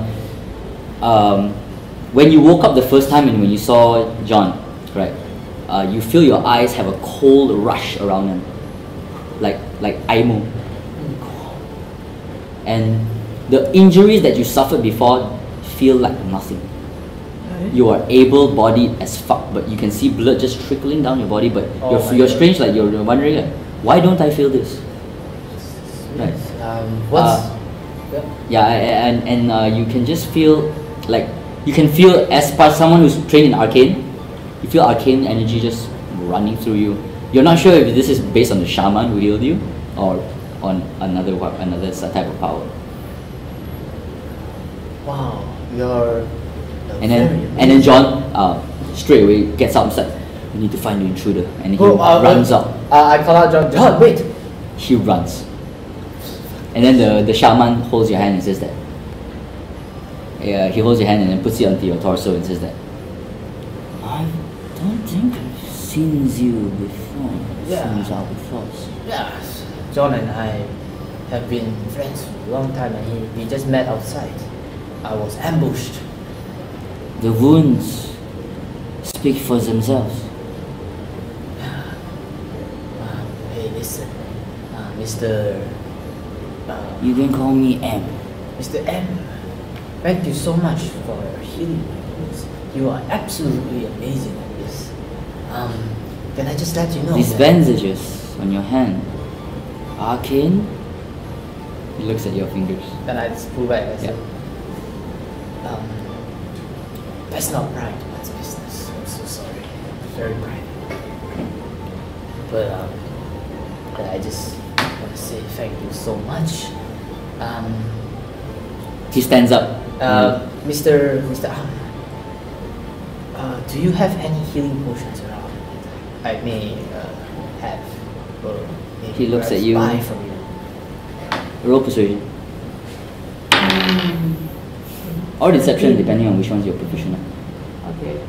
when you woke up the first time and when you saw John, right, you feel your eyes have a cold rush around them, like IMO. And the injuries that you suffered before feel like nothing. You are able-bodied as fuck, but you can see blood just trickling down your body. But you're strange, like you're wondering, like, why don't I feel this? Right. You can just feel like you can feel as per someone who's trained in arcane. You feel arcane energy just running through you. You're not sure if this is based on the shaman who healed you or on another type of power. Wow, you're. And then John straight away gets up and says, "We need to find the intruder," and he runs up. I call out John. John, wait. He runs, and then the shaman holds your hand and says that. Yeah, he holds your hand and then puts it onto your torso and says that. I don't think I've seen you before. Since our thoughts. Yes. John and I have been friends for a long time, and we just met outside. I was ambushed. The wounds speak for themselves. Hey, listen, Mr. You can call me M. Mr. M. Thank you so much for healing my wounds. You are absolutely amazing at this. Can I just let you know? These that- bandages on your hand, arcane. He looks at your fingers. Then I just pull back. I said, that's not right. That's business. I'm so sorry. Very private. But I just want to say thank you so much. He stands up. Mr. Do you have any healing potions around? I may have. Or maybe He looks at perhaps you. buy from you. Roll persuasion. Or deception, depending on which ones you're proficient at. Okay.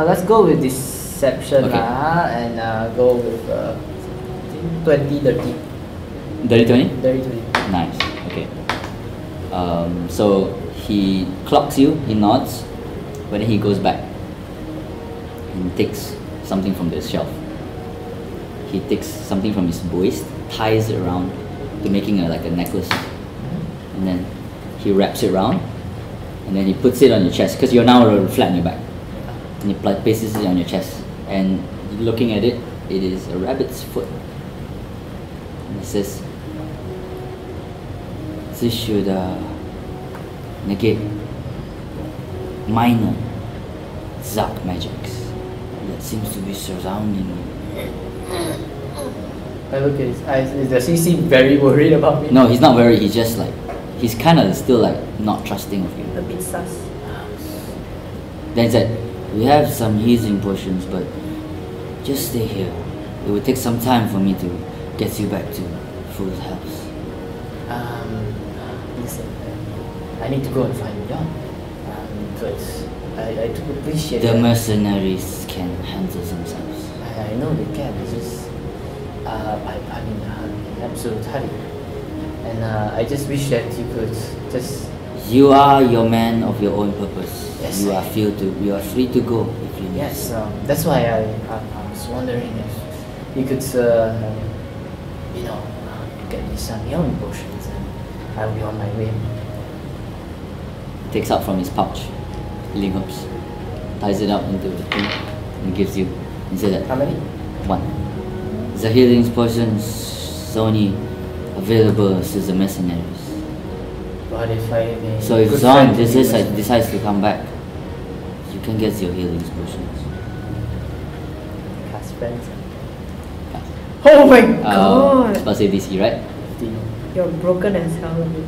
Let's go with deception Okay. and go with 20, 30. Dirty 20? 30, 20. Nice. Okay. So he clocks you, he nods, but then he goes back and takes something from the shelf. He takes something from his waist, ties it around to making like a necklace, and then he wraps it around, and then he puts it on your chest because you're now flat on your back, and he places it on your chest. And looking at it, it is a rabbit's foot. And he says, "This should negate minor dark magics that seems to be surrounding you." I look at his eyes. Does he seem very worried about me? No, he's not very. He's just like, he's kind of still like not trusting of you. A bit sus. Then he said, "We have some healing potions, but just stay here. It will take some time for me to get you back to full health." Listen, I need to go and find John. But I do appreciate The that. mercenaries can handle themselves. I know they can. It's just I'm in absolute hurry, and I just wish that you could just. You are your man of your own purpose. Yes. You are free to go if you need. Yes, that's why I was wondering if you could, get me some healing potions, and I'll be on my way. Takes out from his pouch healing herbs, ties it up into the thing, and gives you. He said that How many? one. The healing potions only available to the mercenaries. What if I may? So if good Zon friend to you, decides to come back, you can get your healing potions. cast friends. Oh my I was god! about to say DC, right? 15. You're broken as hell, baby.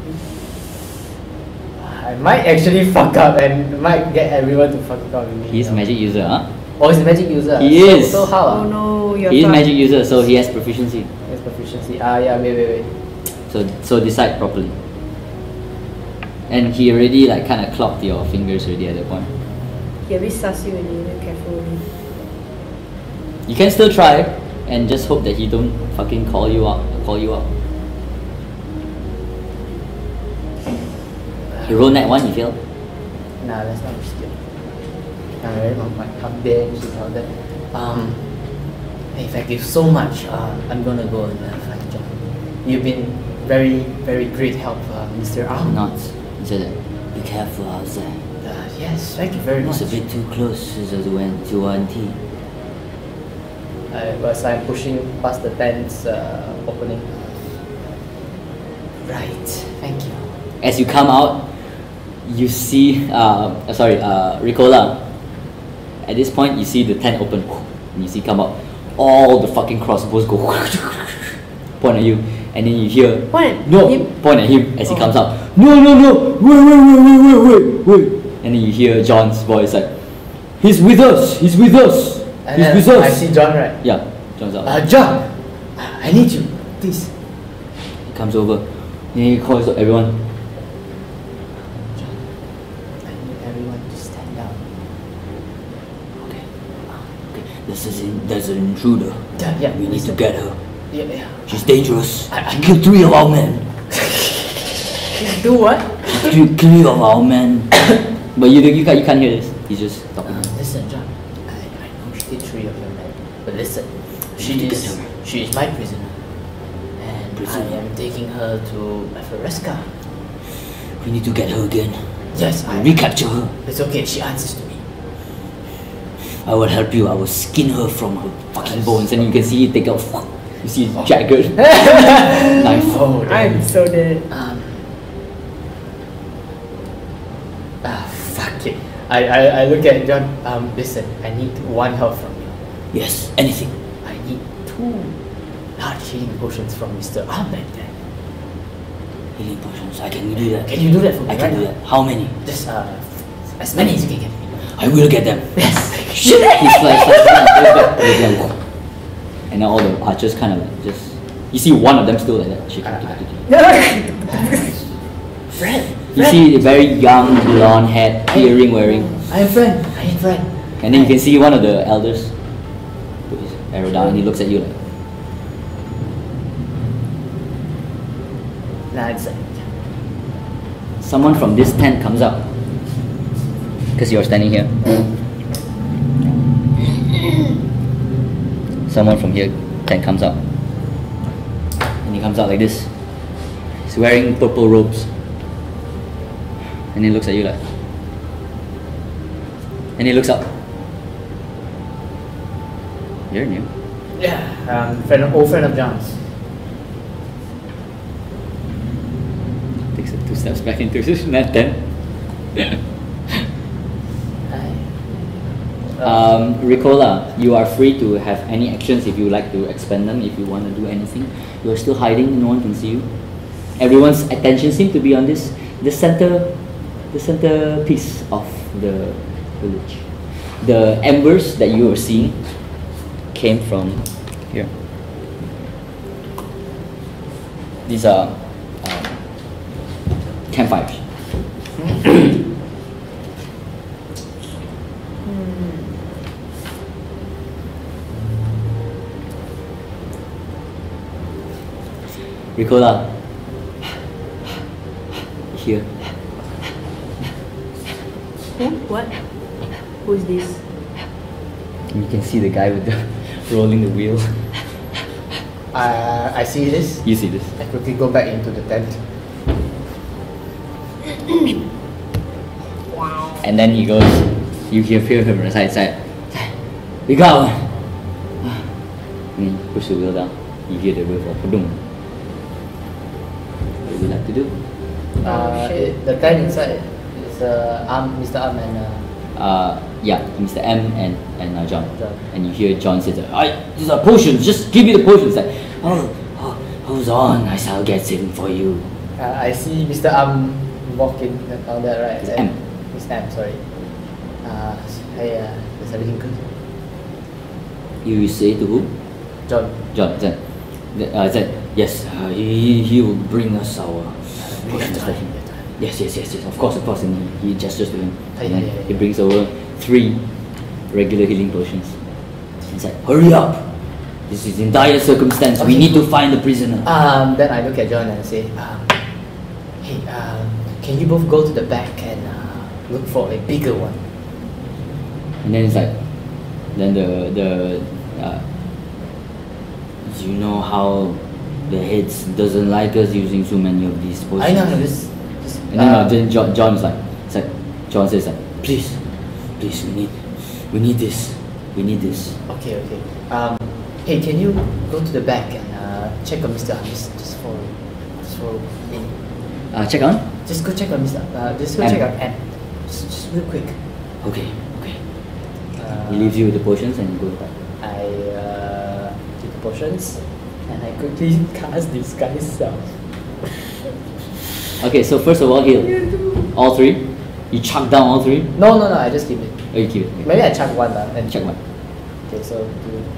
I might actually fuck up and might get everyone to fuck up with me. He's a magic user, huh? Oh, he's a magic user. He so, is. So how? Oh no, you're He is fucked. magic user, so he has proficiency. His proficiency. Yeah. Wait. So decide properly. And he already like kind of clocked your fingers already at that point. He a bit sus you already, be careful. You can still try and just hope that he don't fucking call you out. You roll net 1, you fail. Nah, that's not a skill. I'm very I'm there, she's out there. Hey, thank you so much. I'm gonna go and find John. You've been very, very great help, Mr. Arm. Not. He said that. Be careful out there. Yes, thank you very much. It's a bit too close to the 1T. As I'm pushing past the tent's opening. Right, thank you. As you come out, you see, Recohla. At this point, you see the tent open, and you see come out. All the fucking crossbows go point at you, and then you hear Point no him? point at him as he Oh. comes out. No, wait. And then you hear John's voice like, "He's with us. And He's then with us." I see John, right? Yeah, John's out. John, I need you, please. He comes over, and he calls everyone. John, I need everyone to stand down. Okay. There's an intruder. Yeah. We need to get her. Yeah. She's dangerous. She killed 3 of our men. Do what? She killed 3 of our men. But you can't hear this. He's just talking. Listen, John, I know she did 3 of your men, but listen, She did her. she is my prisoner, and Prisoner? I am taking her to Ephraska. We need to get her again. Yes, Recapture her. it's okay, she answers to me. I will help you. I will skin her from her fucking bones, and you can see it take out. You see it jagged knife. Oh, I'm so dead. Fuck it. I look at John, listen, I need 1 help from you. Yes, anything. I need 2 large healing potions from Mr. Arm back there. Healing potions. I can do that. Can you do that for me I can right do now? that. How many? Just as many as you can get me. I will get them. Yes. Shit! He slices and then all the archers kind of like just, you see one of them still like that. Friend. You see a very young, blonde head, earring wearing. I am friend. And then you can see one of the elders put his arrow down and he looks at you like, Nah, it's someone from this tent comes out. Because you're standing here. Someone from here tent comes out. And he comes out like this. He's wearing purple robes. And he looks at you like. And he looks up. You're new. Yeah, old friend of John's. Takes it 2 steps back into his tent. Recohla, you are free to have any actions if you like to expend them, if you want to do anything. You are still hiding, no one can see you. Everyone's attention seems to be on the center piece of the village. The embers that you are seeing came from here. These are campfires. Recohla, here. Who? What? Who's this? You can see the guy with the rolling the wheel. I see this. You see this. I quickly go back into the tent. Wow. And then he goes, you can feel him from the side. We got one. And he push the wheel down. You hear the wheel fall. Boom. What would you like to do? The tent inside is Mr. Arm and Yeah, Mr. M and John. John. And you hear John say, these are potions, just give me the potions. Like, hold on, I shall get it for you. I see Mr. Arm walking on that, right? It's M. Mr. M, sorry. Hey, is everything good? You say to who? John. John said, yes, he will bring us our potions for him. Yes, of course, and he gestures to him. And then he brings over 3 regular healing potions. He's like, hurry up! This is in dire circumstance, we need to find the prisoner. Then I look at John and say, hey, can you both go to the back and look for a bigger one? And then it's like, then you know how the heads doesn't like us using so many of these potions. I know this. And then John is like, John says like, please, we need this. Okay. Hey, can you go to the back and check on Mr. Just for me? Check on? Just go check on Mr. Just go M. check on M. Just real quick. Okay. He leaves you with the potions and you go back. I take the potions and I quickly cast disguise self. Okay, so first of all, heal. All 3? You chuck down all 3? No, I just keep it. Oh, you keep it. Maybe I chuck one and Check one. Okay, so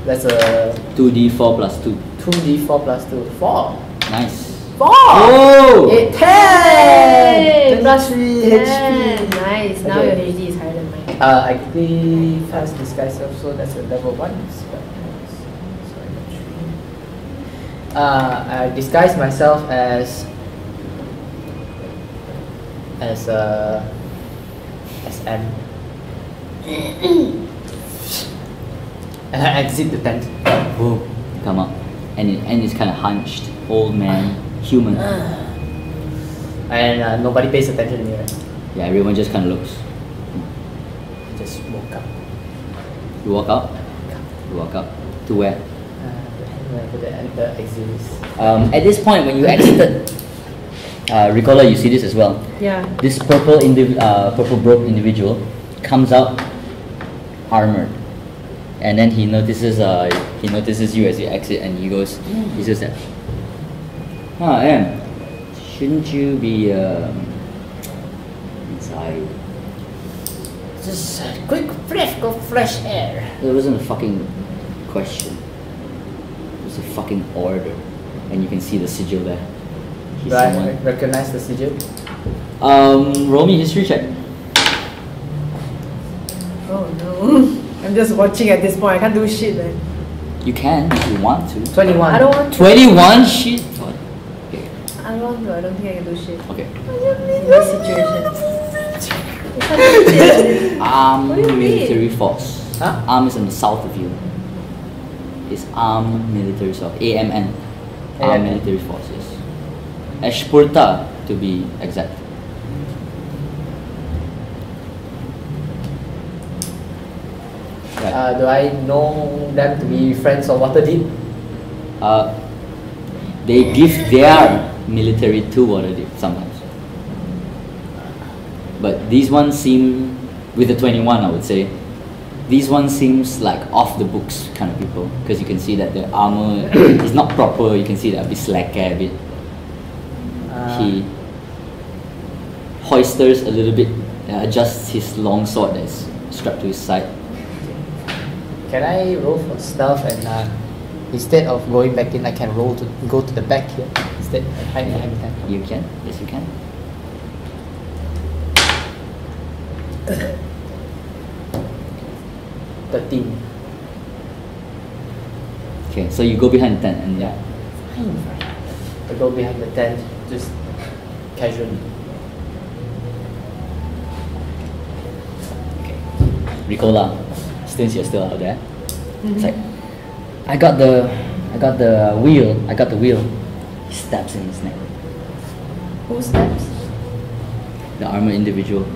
that's a 2d4 plus 2. 2d4 plus 2. 4. Nice. 4! Oh! 8, 10! 10 plus 3 HP. Nice. Now Okay. your HD is higher than mine. I quickly cast disguise self, so that's a level 1. I disguise myself as M. And I exit the tent. Whoa. Come up. And it's kind of hunched. Old man. Human. And nobody pays attention to me, right? Yeah, everyone just kind of looks. Just woke up. You walk up? You walk up. To where? The exit is. At this point, when you exited, Recohla, you see this as well. Yeah. This purple robed individual comes out armored, and then he notices you as you exit, and he says that, Em, shouldn't you be inside? Just a quick breath of fresh air. It wasn't a fucking question. It was a fucking order. And you can see the sigil there. He's Right, someone. recognize the sigil. Roll me history check. Oh no. I'm just watching at this point. I can't do shit, man. You can if you want to. 21. I don't want to. 21 shit. Okay. I don't want to. I don't think I can do shit. Okay. In this situation. I can't do shit. Armed What do you mean? military force. Huh? Arm is on the south of you. It's armed military force. AMN. Armed AMN. military forces. Ashpurta to be exact. Right. Do I know them to be friends of Waterdeep? They give their military to Waterdeep sometimes. But these ones seem, with the 21 I would say, these ones seems like off the books kind of people, because you can see that the armor is not proper. You can see that a bit slack a bit. He hoisters a little bit, adjusts his long sword that's strapped to his side. Can I roll for stealth and instead of going back in, I can roll to go to the back here instead and hide behind the tent. You can, yes you can. $13. Okay, so you go behind the tent and yeah. I go behind the tent just casually. Recohla, since you're still out there, it's like, I got the wheel. He stabs in his neck. Who steps? The armored individual.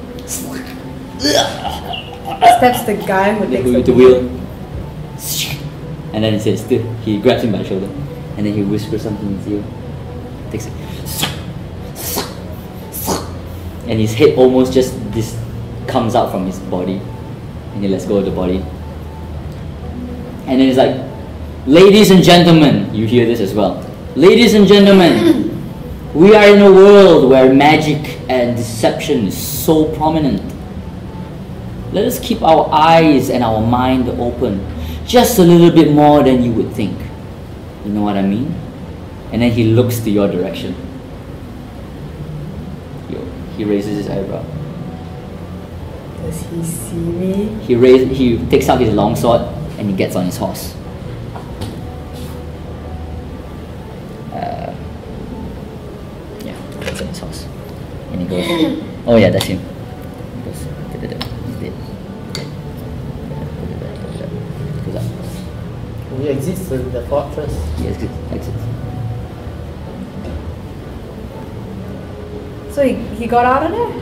Steps the guy who takes With the wheel. And then he says, he grabs him by the shoulder, and then he whispers something in his ear. Takes it. And his head almost just comes out from his body. And he lets go of the body. And then it's like, ladies and gentlemen, you hear this as well. Ladies and gentlemen, we are in a world where magic and deception is so prominent. Let us keep our eyes and our mind open just a little bit more than you would think. You know what I mean? And then he looks to your direction. He raises his eyebrow. Does he see me? He takes out his long sword and he gets on his horse. Yeah, gets on his horse. And he goes, oh yeah, that's him. He goes, he's dead. Goes up. We exist in the fortress. He exits. So he got out of there?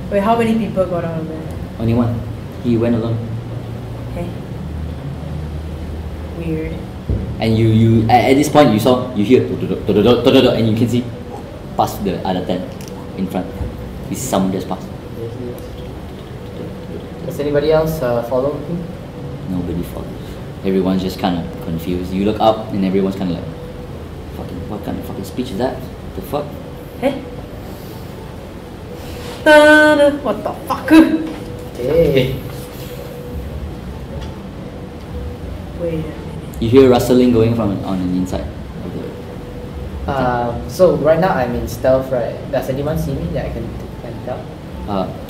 Wait, how many people got out of there? Only one. He went alone. Okay. Weird. And you at this point you hear and you can see past the other tent in front. You see someone just passed. Does anybody else follow him? Nobody follows. Everyone's just kind of confused. You look up and everyone's kind of like, what kind of fucking speech is that? The fuck? Hey. Ta-da. What the fuck? Hey. Wait a minute. You hear rustling going from on the inside of the. So right now I'm in stealth, right? Does anyone see me that I can tell?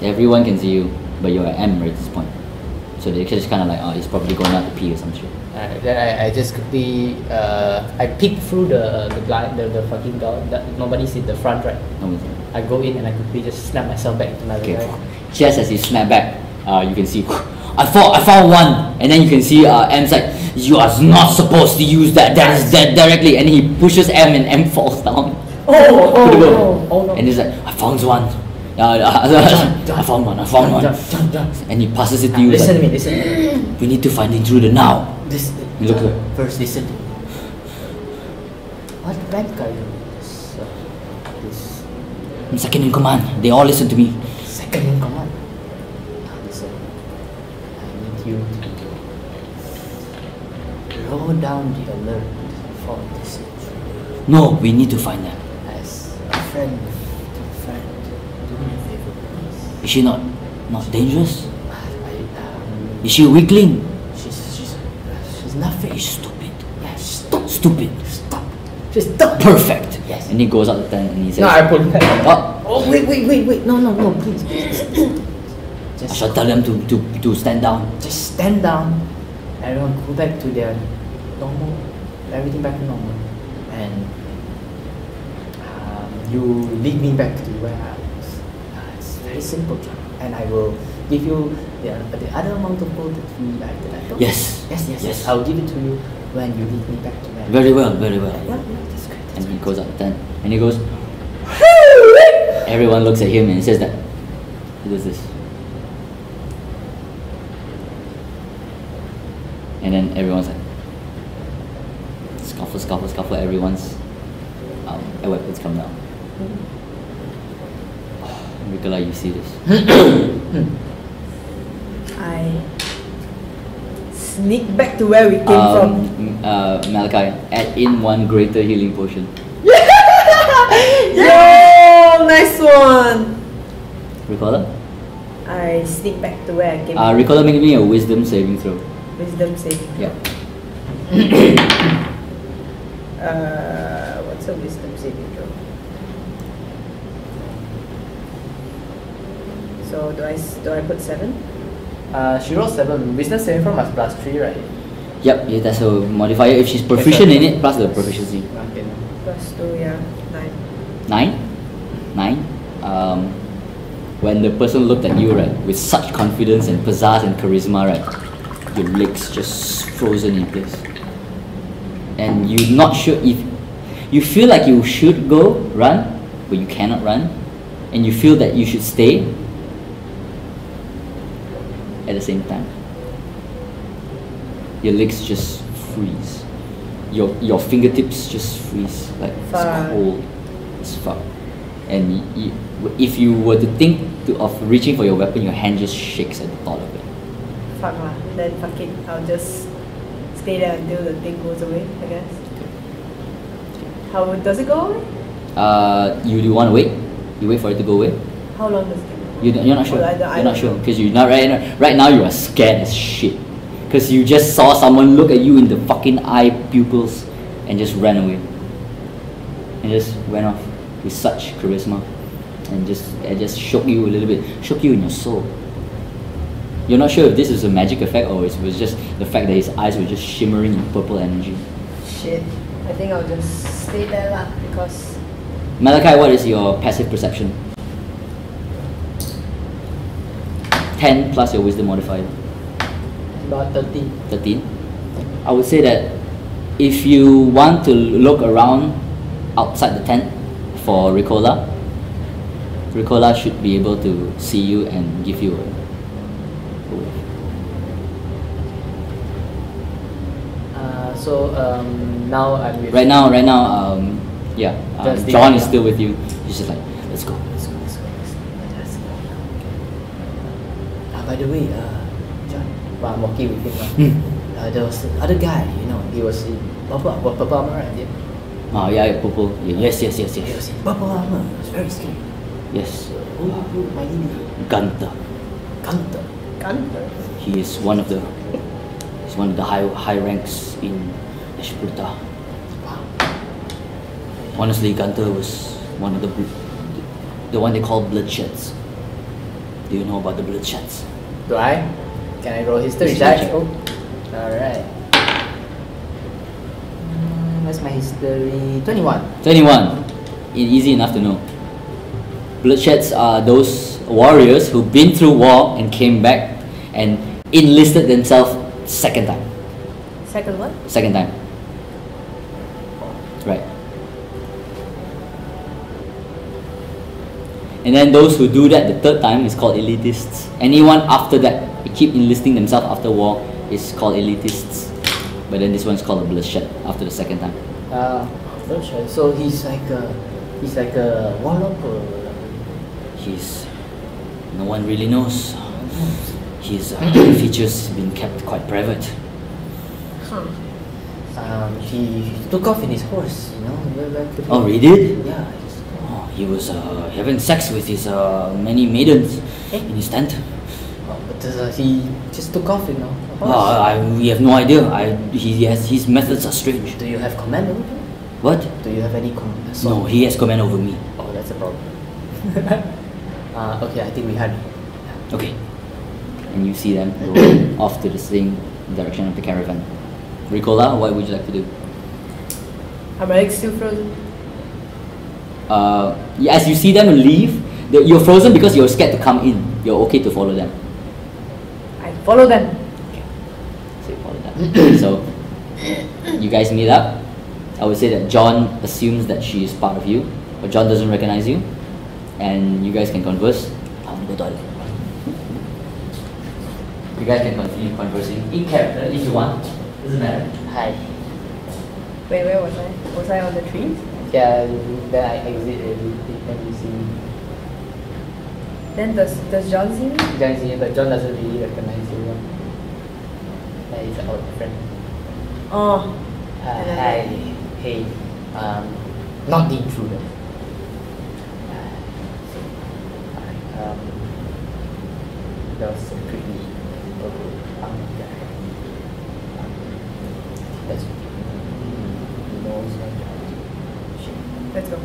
Everyone can see you, but you're at M right at this point. So they're just kind of like, oh, he's probably going out to pee or some shit. Then I just quickly I peek through the blind the fucking door. Nobody's in the front, right? No, I go in and I quickly just snap myself back to my okay. right. Just as you snap back, you can see, I found one, and then you can see M's like, you are not supposed to use that. That is dead directly, and he pushes M and M falls down. Oh no! And he's like, I found one. I found one. Jump. And he passes it to you. Listen like, to me. we need to find the intruder now. You look like, First, listen. What rank are you? I'm second in command. They all listen to me. Second in command. Listen, I need you to roll down the alert for this intruder. No, we need to find them. As a friend to a friend, do me a favor, please. Is she not dangerous? Is she a weakling? She's nothing. She's stupid. Yeah, stop. Stupid. Stop. She's stop. Perfect. Yes. And he goes out the tent and he says, No, I pull back. oh, Wait. No, please. I shall tell them to stand down. Just stand down. Everyone go back to their normal. Everything back to normal. And you lead me back to where I was. It's very simple, John. And I will give you the other amount of gold that I told. Yes. Yes. I'll give it to you when you lead me back to where. Very well. Yeah, that's great. And he goes out the tent and he goes, everyone looks at him and he says that he does this. And then everyone's like scuffle, everyone's weapons come down. Recohla, you see this. I sneak back to where we came from. Malachai, add in 1 greater healing potion. Yo, nice one. Recohla? I sneak back to where I came from. Recohla, make me a wisdom saving throw. Wisdom saving. Yeah. What's a wisdom saving throw? So do I put 7? She rolled 7. Wisdom saving throw must +3, right? Yep, yeah, that's a modifier. If she's proficient in it, plus the proficiency. Okay. +2, yeah, 9. 9? When the person looked at you, right, with such confidence and pizzazz and charisma, right, your legs just frozen in place. And you're not sure if you feel like you should go run, but you cannot run, and you feel that you should stay at the same time. Your legs just freeze. Your fingertips just freeze, like it's cold as fuck. And if you were to think of reaching for your weapon, your hand just shakes at the thought of it. Fuck lah. Then fuck it. I'll just stay there until the thing goes away, I guess. How does it go away? You want to wait? You wait for it to go away? How long does it go? You're not sure. I You're don't not sure know. because you're not right now. You are scared as shit because you just saw someone look at you in the fucking eye pupils and just ran away and just went off with such charisma and just shook you a little bit, shook you in your soul. You're not sure if this is a magic effect or it was just the fact that his eyes were just shimmering in purple energy. Shit. I think I'll just stay there lah because. Malachai, what is your passive perception? 10 plus your wisdom modifier. About 13. 13. I would say that if you want to look around outside the tent for Recohla should be able to see you and give you a wave. So now I'm with Right now, yeah, Just John is the- still with you. He's just like, let's go. By the way, John, while I'm walking with him, there was the other guy, he was in purple armor, right? Yeah. Yeah, purple. Yeah, yes. He was in purple armor. It was very scary. Yes. Who might he be? Gunther. Gunther. He is one of the high ranks in Ashpurta. Wow. Honestly, Gunther was one of the one they call bloodsheds. Do you know about the bloodsheds? Do I? Can I roll history History check? check. Oh. Alright. What's my history? 21. 21. Easy enough to know. Bloodsheds are those warriors who've been through war and came back and enlisted themselves second time. Second what? Second time. Right. And then those who do that the third time is called elitists. Anyone after that, they keep enlisting themselves after war, is called elitists. But then this one's called a bloodshed after the second time. Bloodshed. So he's like a warlock or No one really knows. His features been kept quite private. he took off in his horse, Where Oh, he did? Yeah. Oh, he was having sex with his many maidens. in his tent. Oh, but he just took off, you know. We have no idea. His methods are strange. Do you have command over him? What? Do you have any command? No, he has command over me. Oh, that's a problem. Okay, I think we had. Okay. And you see them roll off to the same direction of the caravan. Recohla, what would you like to do? Are my legs still frozen? Yeah, as you see them leave, you're frozen because you're scared to come in. You're okay to follow them. I follow them. So you follow them. So you guys meet up. I would say that John assumes that she is part of you, but John doesn't recognize you, and you guys can converse. I want to go toilet. You guys can continue conversing in character if you want. Doesn't matter. Hi. Wait, where was I? Was I on the trees? Yeah, then I exit and then you see me. Then does John see me? John see you, but John doesn't really recognize you. Yeah, he's an old friend. Oh. Hi. Hey. Not the intruder. That was a pretty guy. Let's Let's go.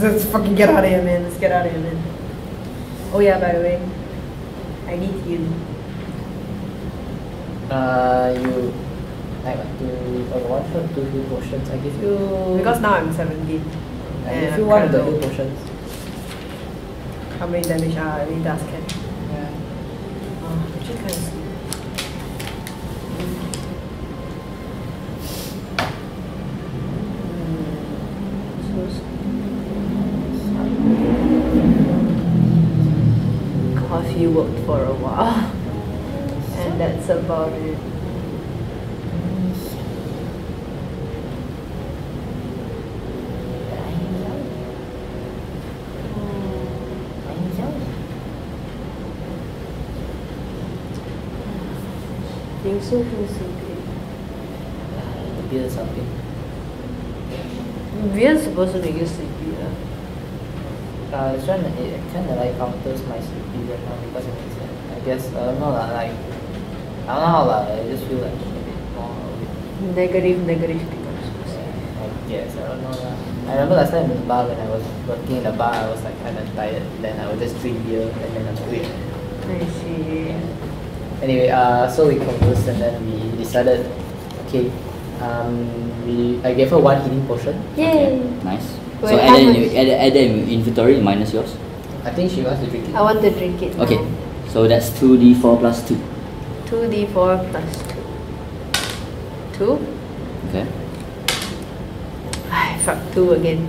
Let's fucking get out of here, man. Let's get out of here, man. Oh yeah, by the way, I need healing. You like one shot, two heal potions. I give you Because now I'm 17. I and give you I'm one of the kinda heal low. potions. How many damage are really does can? Yeah. Oh, actually kind of sleep. Coffee worked for a while, and that's about it. Think so, The beer is something. Beer is supposed to make you sleepy. It's trying to, it kind of like counters my sleepy right now because it makes sense. I guess, I don't know, like, I don't know how, I just feel like a bit more Negative becomes I guess, I don't know. I remember last time in the bar when I was working in the bar, I was like kind of tired. Then I would just drink beer and then I would quit. I see. Anyway, so we conversed and then we decided, okay, I gave her one healing potion. Yay! Nice. Wait, So how add much? that in inventory minus yours. I think she wants to drink it. I want to drink it. Okay. Now. So that's 2d4 plus 2. 2d4 plus 2. 2? Okay. I fuck 2 again.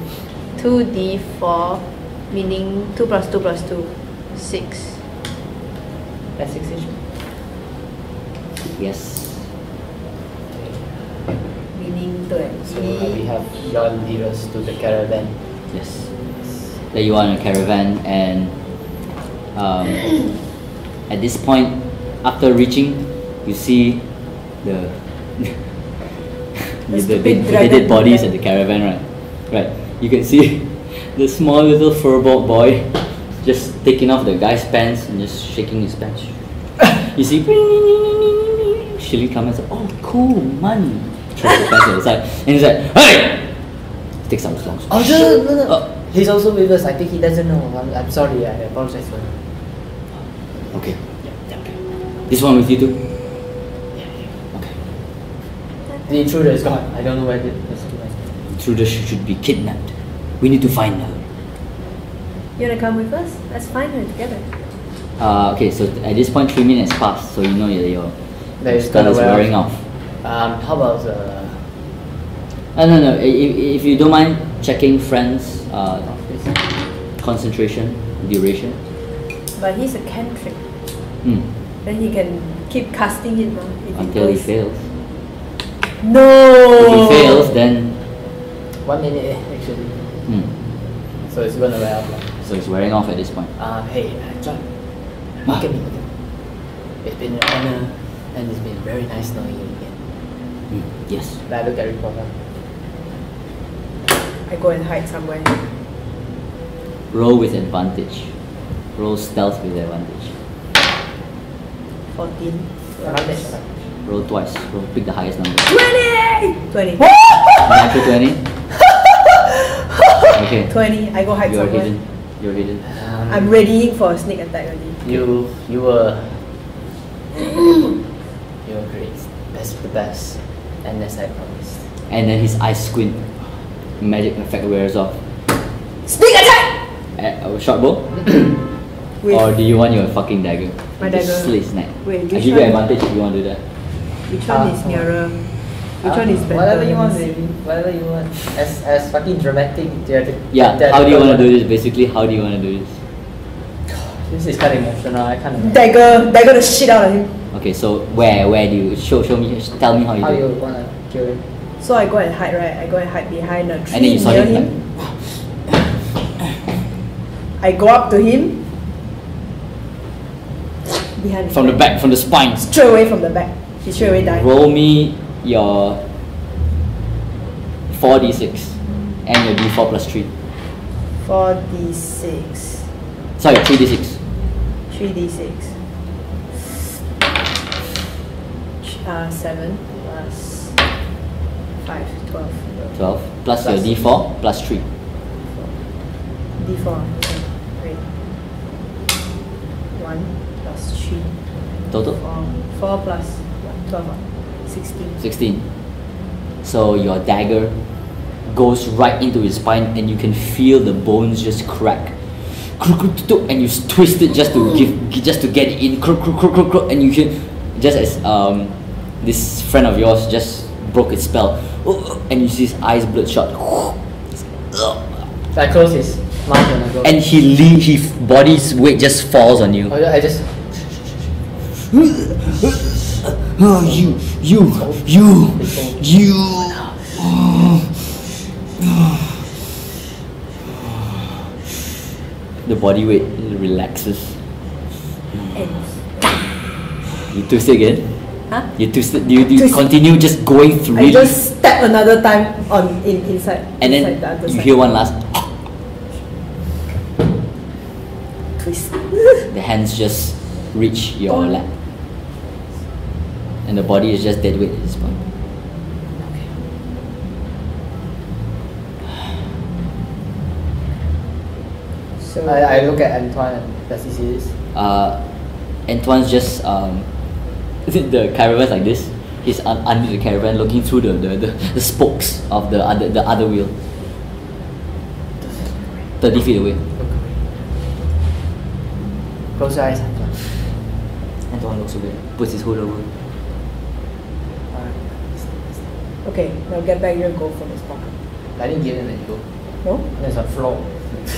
2d4 meaning 2 plus 2 plus 2. 6. That's 6 each. Yes. Meaning 20. So we have John lead us to the caravan. Yes. There you are in a caravan, and at this point, after reaching, you see the stupid the dragon dead bodies thing. at the caravan, right? Right. You can see the small little furbolg boy just taking off the guy's pants and just shaking his pants. You see, Shilly comes and says, "Oh, cool, money." Throws the pants aside, and he's like, "Hey!" Takes out his long sword. Oh, no. He's also with us. I think he doesn't know. I'm sorry. I apologize for him. Okay. Yeah, okay. This one with you too? Okay. The intruder is gone. I don't know where it is. Intruder should be kidnapped. We need to find her. You wanna come with us? Let's find her together. Okay, so at this point 3 minutes passed, so you know your That is spell gonna is wear wearing off. How about No. If you don't mind checking friends, concentration, duration. But he's a cantrip. Hmm. Then he can keep casting it now. If Until he goes- fails. No! If he fails, then 1 minute actually? hmm. So it's gonna wear off. So it's wearing off at this point. Hey, John. Look at me. It's been an honor, and it's been very nice knowing you again. Yes. I look at Recohla. I go and hide somewhere. Roll with advantage. Roll stealth with advantage. 14. Advantage. Roll twice. Roll, pick the highest number. 20! 20. Natural 20. Okay. 20. I go hide You're somewhere. hidden. You're hidden. I'm readying for a sneak attack already. You were you were great. Best of the best. And as I promised. And then his eyes squint. Magic effect wears off. Sneak attack! Short bow? With Or do you want your fucking dagger? My Just dagger. slit his neck. Wait, I which give you one? advantage if you want to do that. which one is nearer? Which one is better? Whatever you want, baby. Whatever you want. As fucking dramatic. Yeah, how do you want to do this? Basically, how do you want to do this? This is kind of emotional. I can't. Dagger the shit out of him. Okay, so where do you show me? Tell me how you How do you it. wanna kill him? So I go and hide, right? I go and hide behind a tree And then you saw near him. him. I go up to him. Behind his From the back, from the spine. Straight away from the back. He straight away died. Roll me your 4d6 and your d4 plus 3. 4d6. Sorry, 3d6. 3d6. 7 plus 5, 12. 12 plus your Plus. d4 plus 3. D4. Okay, wait. 1 plus 3. Total? 4 plus 12. 16. 16. So your dagger goes right into his spine and you can feel the bones just crack. And you twist it just to get it in. And you can, just as this friend of yours just broke its spell, and you see his eyes bloodshot. I close his mouth and I go. And his body's weight just falls on you. Oh, yeah, I just. Oh, you. The body weight relaxes. And You twist it again. huh? You twist it. You Twist. continue just going through I it, just step another time on inside. and inside the then other you side. hear one last. Twist. The hands just reach your lap, and the body is just dead weight at this point. So I look at Antoine and does he see this? Antoine's just the caravan's like this. He's under the caravan, looking through the spokes of the other wheel. 30 feet away. Close your eyes, Antoine. Antoine looks away, puts his hood over. okay, now get back your gold from his pocket. I didn't give him any gold. No? There's a floor.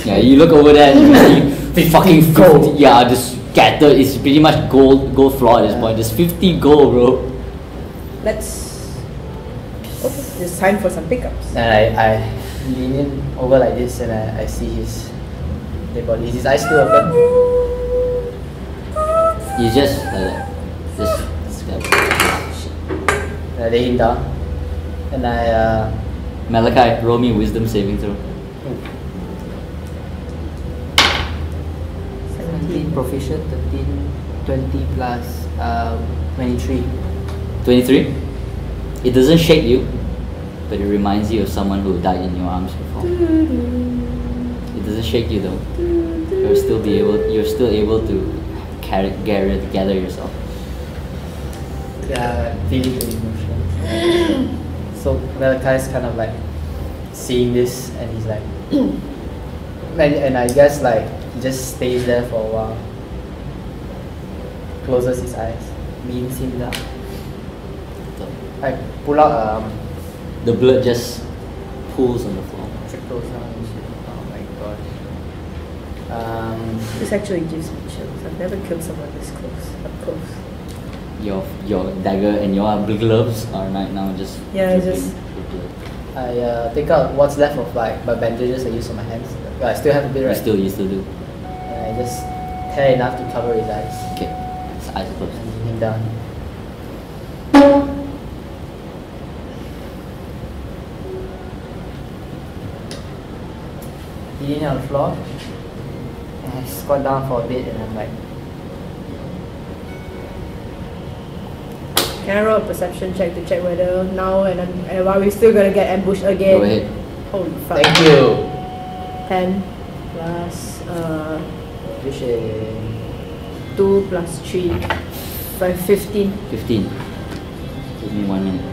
Yeah, you look over there and you see 50 fucking gold. 50, yeah, just scattered. It's pretty much gold floor at this point. There's 50 gold, bro. Let's. Okay, it's time for some pickups. And I lean in over like this and I see his dead body. Is his eyes still open? You just just. And I lay him down. And I Malachai, roll me wisdom saving throw. 17 proficient, 13, 20 plus 23. 23. It doesn't shake you, but it reminds you of someone who died in your arms before. It doesn't shake you though. You're still able to gather yourself. yeah, feeling the emotion. So Malachai's kind of like seeing this and he's like and I guess like he just stays there for a while. Closes his eyes. Leans him down. I pull out The blood just pools on the floor. trickles down and shit. Oh my gosh. This actually gives me chills. I've never killed someone this close, up close. Your dagger and your gloves are right now just Yeah, it's dripping just- with blood. I take out what's left of like my bandages I use on my hands. I still have a bit, right? You still do. And I just tear enough to cover his eyes Okay. His eyes are closed. and lean him down. Leaning on the floor, and I squat down for a bit and I'm like, Can I roll a perception check to check whether now and while we're still gonna get ambushed again? Go ahead. Holy fuck. thank you. 10 plus Vision. 2 plus 3. 15. 15. Give me 1 minute.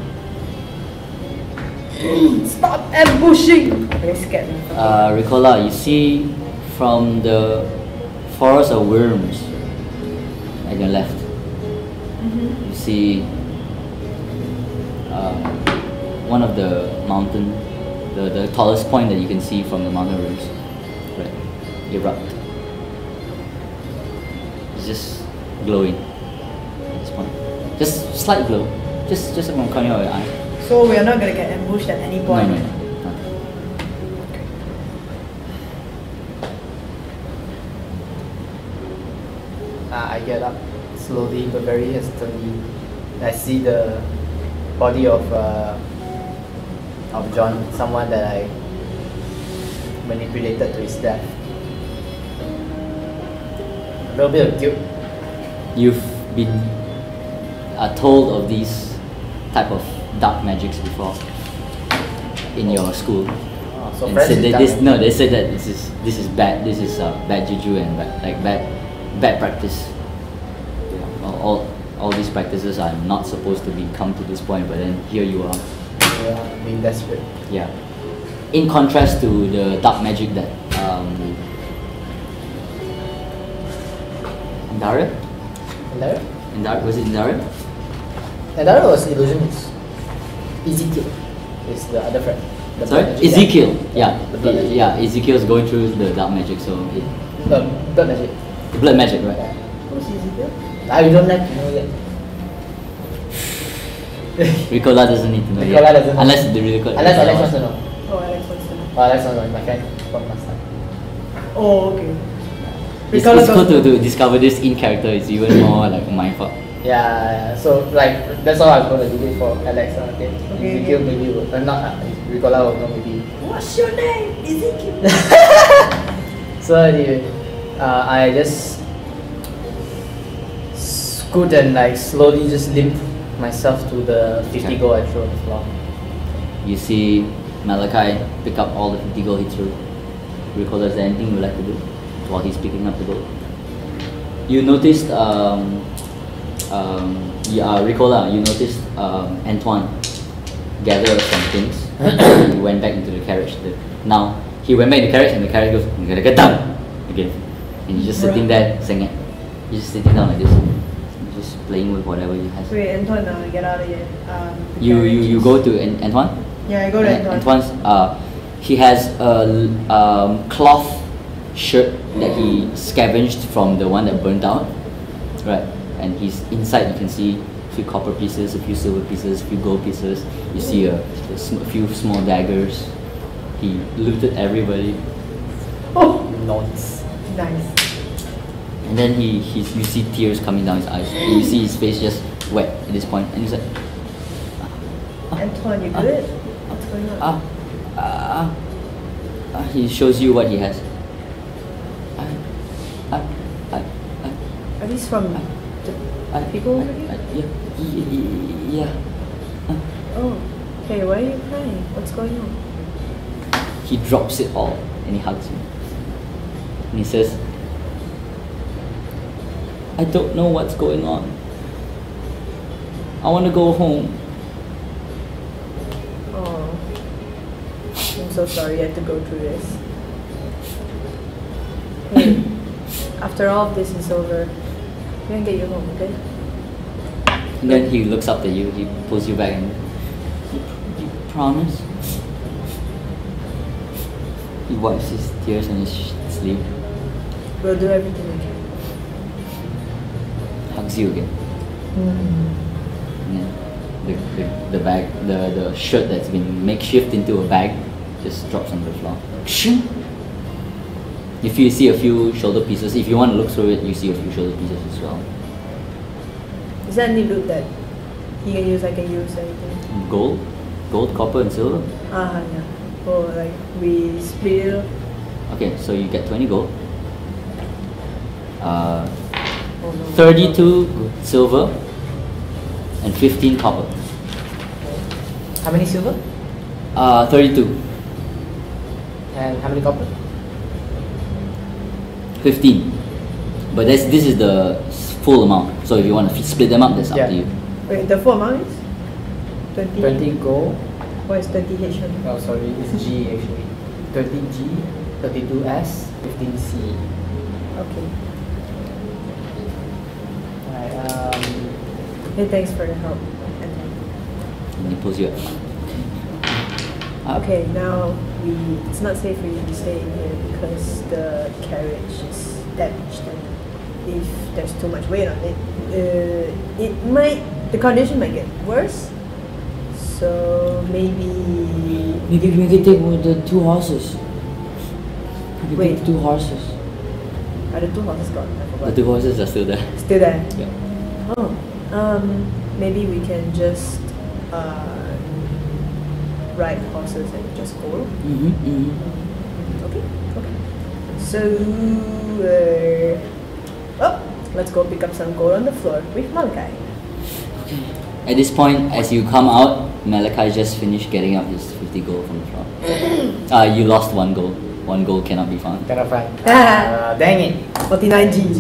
Stop ambushing! I'm very scared now. Recohla, you see from the forest of worms at your left, you see one of the mountain, the tallest point that you can see from the mountain worms, right, erupt. It's just glowing at this point. Just slight glow, just from the corner of your eye. So we are not gonna get ambushed at any point? No. I get up slowly but very hesitantly. I see the body of John, someone that I manipulated to his death. A little bit of guilt. You've been told of these type of dark magics before in your school. Oh, so And friends said is that dark they said that this is bad. This is bad juju and bad practice. All these practices are not supposed to be come to this point, but then here you are. Yeah, being desperate. Yeah. In contrast to the dark magic that Indara? Hello? Was it Indara? And that was illusionist. Ezekiel is the other friend. The Sorry? blood magic Ezekiel. guy. Yeah. The blood magic. Yeah. Ezekiel's going through the dark magic, so Blood magic. blood magic, right? Yeah. Who's Ezekiel? I don't like to know yet. Recohla doesn't need to know Recohla yet. doesn't know. Unless the Recohla Unless Alex wants to know. Oh, Alex wants to know. Oh, Alex wants to know. My friend from last time. Oh, okay. It's Recohla cool doesn't to discover this in character. It's even more like mindfuck. Yeah, so like that's all I'm gonna do it for Alex. Okay. Okay, Ezekiel okay. maybe will, not Recohla will know maybe. What's your name? Ezekiel. So anyway, I just scoot and like slowly just limp myself to the 50 Okay. gold I threw on the floor. You see Malachai pick up all the 50 gold he threw. Recohla, is there anything you would like to do while he's picking up the gold? You noticed, Recohla, you noticed Antoine gather some things. He went back into the carriage. Now, he went back in the carriage and the carriage goes, "I'm gonna get down!" again. And he's just sitting there singing. He's just sitting down like this. Just playing with whatever he has. Wait, Antoine, get out of here. The You carriages. go to Antoine? Yeah, I go to Antoine. Antoine's, he has a cloth shirt that he scavenged from the one that burnt out, right? And he's inside. You can see a few copper pieces, a few silver pieces, a few gold pieces. You see a few small daggers. He looted everybody, Oh, Nonce. nice. and then you see tears coming down his eyes. And you see his face just wet at this point, and he's like, Antoine, you good? What's going on? he shows you what he has. Are these from the people over here? Yeah. Oh, okay, why are you crying? What's going on? He drops it all and he hugs you. And he says, "I don't know what's going on. I want to go home." Oh, I'm so sorry you had to go through this. Hey, after all of this is over, I'm gonna get you home, okay? And then he looks up at you, he pulls you back and, "You promise?" He wipes his tears on his sleeve, We'll do everything we can. hugs you again. And then the bag, the shirt that's been makeshift into a bag just drops on the floor. If you see a few shoulder pieces, if you want to look through it, you see a few shoulder pieces as well. Is there any loot that he can use, I can use, anything? Gold, copper, and silver. Yeah. Oh, like we split it up. Okay, so you get 20 gold. Uh, Oh, no. 32 silver and 15 copper. How many silver? 32. And how many copper? 15. But this is the full amount. So if you want to split them up, that's up Yeah. to you. Wait, the full amount is 20. 20 gold. What is 20 H? Oh, sorry, it's G actually. 30G, 32S, 15C. Okay. Alright, Hey, thanks for the help. And he pulls you up. Okay, now it's not safe for you to stay in here because the carriage is damaged, and if there's too much weight on it, the condition might get worse. So maybe Maybe we can take the 2 horses. We Wait. take 2 horses. are the 2 horses gone? I The forgot. 2 horses are still there. Still there. Yeah. Oh, maybe we can just ride horses and just go. Okay, okay. So, let's go pick up some gold on the floor with Malachai. At this point, as you come out, Malachai just finished getting up his 50 gold from the floor. You lost 1 gold. 1 gold cannot be found. cannot find. Dang it. 49G.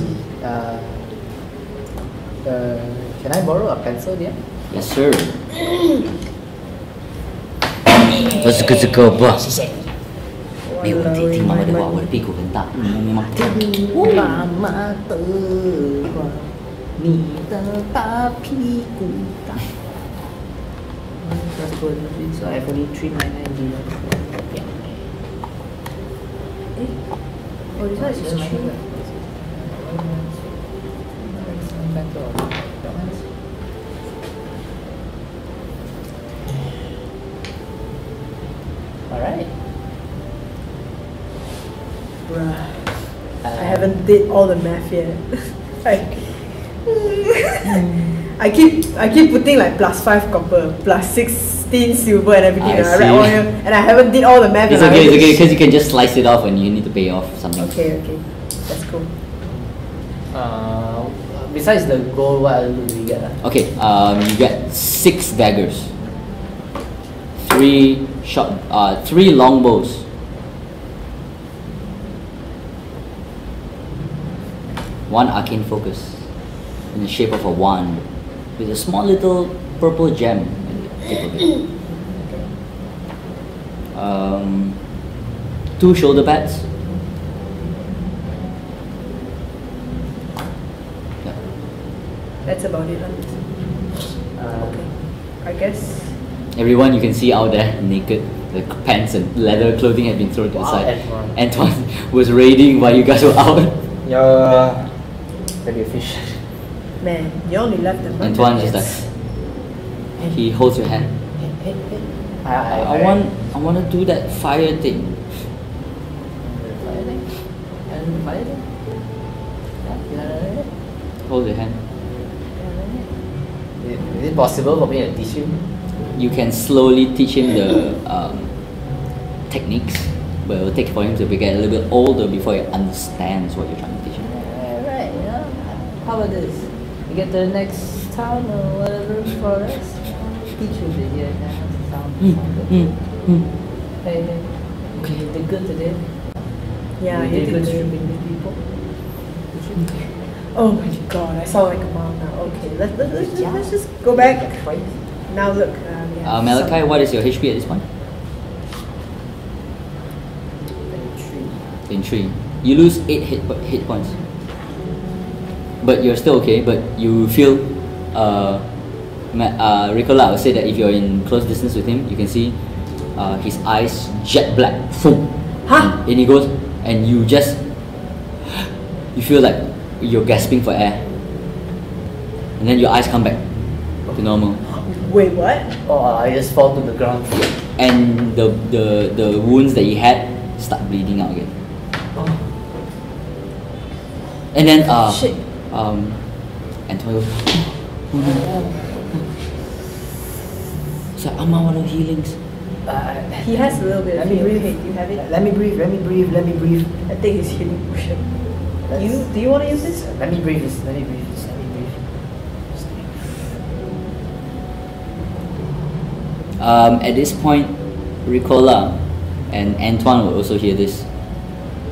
Can I borrow a pencil there? Yes, sir. 这个吧。没有问题，听妈妈的话，我的屁股很大，明白吗？妈妈的话，你的大屁股大。That's good. So I have only 399 Yeah. Oh, this one is just true. Alright. Bruh. I haven't did all the math yet. I keep putting like +5 copper, +16 silver and everything. I And I read see. all here, and I haven't did all the math. It's and I okay, it's already- okay, because you can just slice it off when you need to pay off something. Okay, that's cool. Besides the gold, what else do we get? Okay, you get 6 daggers, 3 longbows, 1 arcane focus in the shape of a wand with a small little purple gem at the tip of it. 2 shoulder pads. Yeah. That's about it. Okay, I guess. Everyone you can see out there naked. The pants and leather clothing had been thrown to the Wow, side. Antoine. Antoine was raiding while you guys were out. You're very efficient. Man, you only left the money. Antoine just like he holds your hand. I want to do that fire thing. Hold your hand. Is it possible for me to teach you? You can slowly teach him the techniques, but it will take for him to get a little bit older before he understands what you're trying to teach him. Right, how about this? You get to the next town or whatever for us. Teach you the here sound. Hey, okay, you did good today. Yeah, you you did good did good. stripping these people. Oh my god, I sound like a mom now. Okay, let's just go back. Now look. Yeah, Malachai, what is your HP at this point? 3. You lose 8 hit points. But you're still okay, but you feel Recohla would say that if you're in close distance with him, you can see his eyes jet black. Huh? And he goes, and you just you feel like you're gasping for air. And then your eyes come back to normal. Wait, what? Oh, I just fall to the ground. And the wounds that he had start bleeding out again. Oh. And then Shit. Antonio goes, oh no. It's like, I'm out of healings. He has a little bit. Let of me healing. breathe. Do you have it? Let me breathe. I think he's healing potion. Do you want to use this? Let me breathe this. Let me breathe this. Let me breathe. At this point, Recohla and Antoine will also hear this.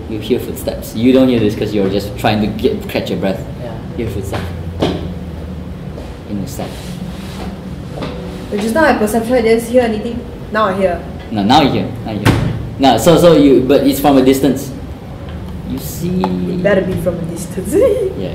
You hear footsteps. You don't hear this because you're just trying to catch your breath. Yeah. Hear footsteps in the set. But just now I perception, I didn't hear anything. Now I hear. No, now you hear. Now you hear. No, so you, but it's from a distance. You see. It better be from a distance. Yeah.